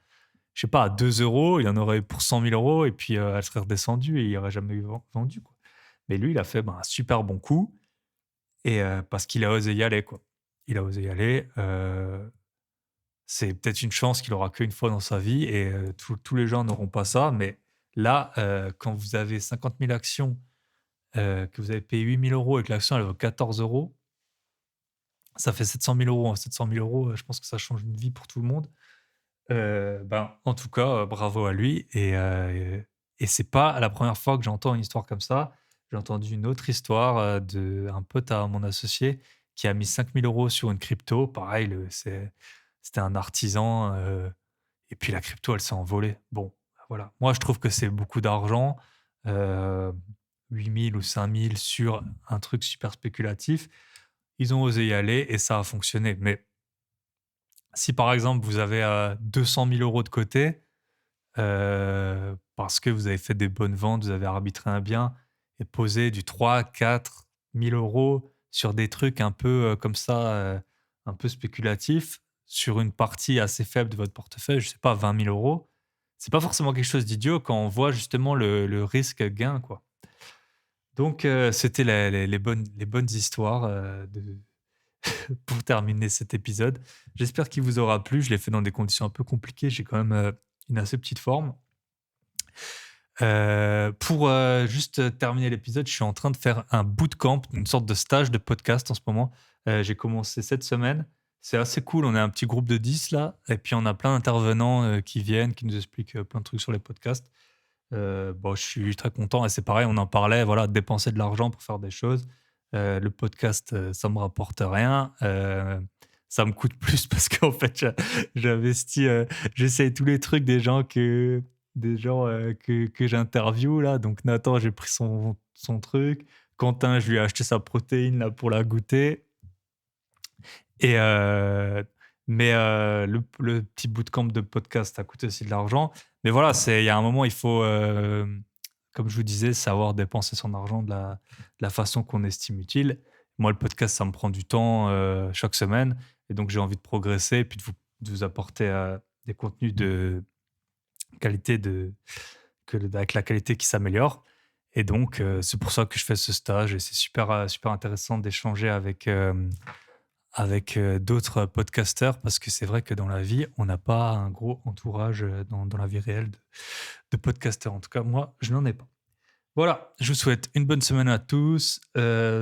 A: je sais pas, à 2 €, il en aurait eu pour 100 000 € et puis, elle serait redescendue et il aurait jamais eu vendu, quoi. Mais lui, il a fait, ben, un super bon coup. Et parce qu'il a osé y aller, quoi. Il a osé y aller, c'est peut-être une chance qu'il aura qu'une fois dans sa vie et tous les gens n'auront pas ça, mais là, quand vous avez 50 000 actions, que vous avez payé 8 000 € et que l'action elle vaut 14 €, ça fait 700 000 €, hein. 700 000 €, je pense que ça change une vie pour tout le monde. Ben, en tout cas, bravo à lui et c'est pas la première fois que j'entends une histoire comme ça. J'ai entendu une autre histoire, d'un pote à mon associé qui a mis 5 000 € sur une crypto. Pareil, c'était un artisan, et puis la crypto, elle s'est envolée. Bon, voilà. Moi, je trouve que c'est beaucoup d'argent, heu, 8 000 ou 5 000 sur un truc super spéculatif. Ils ont osé y aller et ça a fonctionné. Mais si par exemple vous avez, 200 000 € de côté, parce que vous avez fait des bonnes ventes, vous avez arbitré un bien et posé du 3 000 à 4 000 € sur des trucs un peu, comme ça, un peu spéculatifs, sur une partie assez faible de votre portefeuille, je sais pas 20 000 €, c'est pas forcément quelque chose d'idiot quand on voit justement le risque gain, quoi. Donc c'était les bonnes histoires, de pour terminer cet épisode. J'espère qu'il vous aura plu. Je l'ai fait dans des conditions un peu compliquées. J'ai quand même, une assez petite forme. Pour, juste terminer l'épisode, je suis en train de faire un bootcamp, une sorte de stage de podcast en ce moment. J'ai commencé cette semaine. C'est assez cool. On est un petit groupe de 10 là et puis on a plein d'intervenants, qui viennent, qui nous expliquent, plein de trucs sur les podcasts. Bon, je suis très content et c'est pareil, on en parlait, voilà, de dépenser de l'argent pour faire des choses. Le podcast, ça me rapporte rien, ça me coûte plus parce qu'en fait, j'investis, j'essaye tous les trucs des gens, que j'interviewe là. Donc Nathan, j'ai pris son truc. Quentin, je lui ai acheté sa protéine là pour la goûter et mais le petit bootcamp de podcast, ça coûte aussi de l'argent. Mais voilà, il y a un moment, il faut, comme je vous disais, savoir dépenser son argent de la façon qu'on estime utile. Moi, le podcast, ça me prend du temps, chaque semaine et donc j'ai envie de progresser et puis de vous apporter, des contenus de qualité avec la qualité qui s'améliore et donc c'est pour ça que je fais ce stage et c'est super, super intéressant d'échanger avec d'autres podcasteurs parce que c'est vrai que dans la vie, on n'a pas un gros entourage, dans la vie réelle de podcasteurs. En tout cas, moi, je n'en ai pas. Voilà, je vous souhaite une bonne semaine à tous.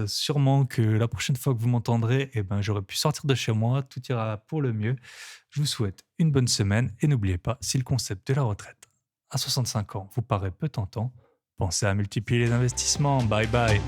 A: Sûrement que la prochaine fois que vous m'entendrez, eh ben, j'aurai pu sortir de chez moi, tout ira pour le mieux. Je vous souhaite une bonne semaine et n'oubliez pas, si le concept de la retraite à 65 ans vous paraît peu tentant, pensez à multiplier les investissements. Bye bye.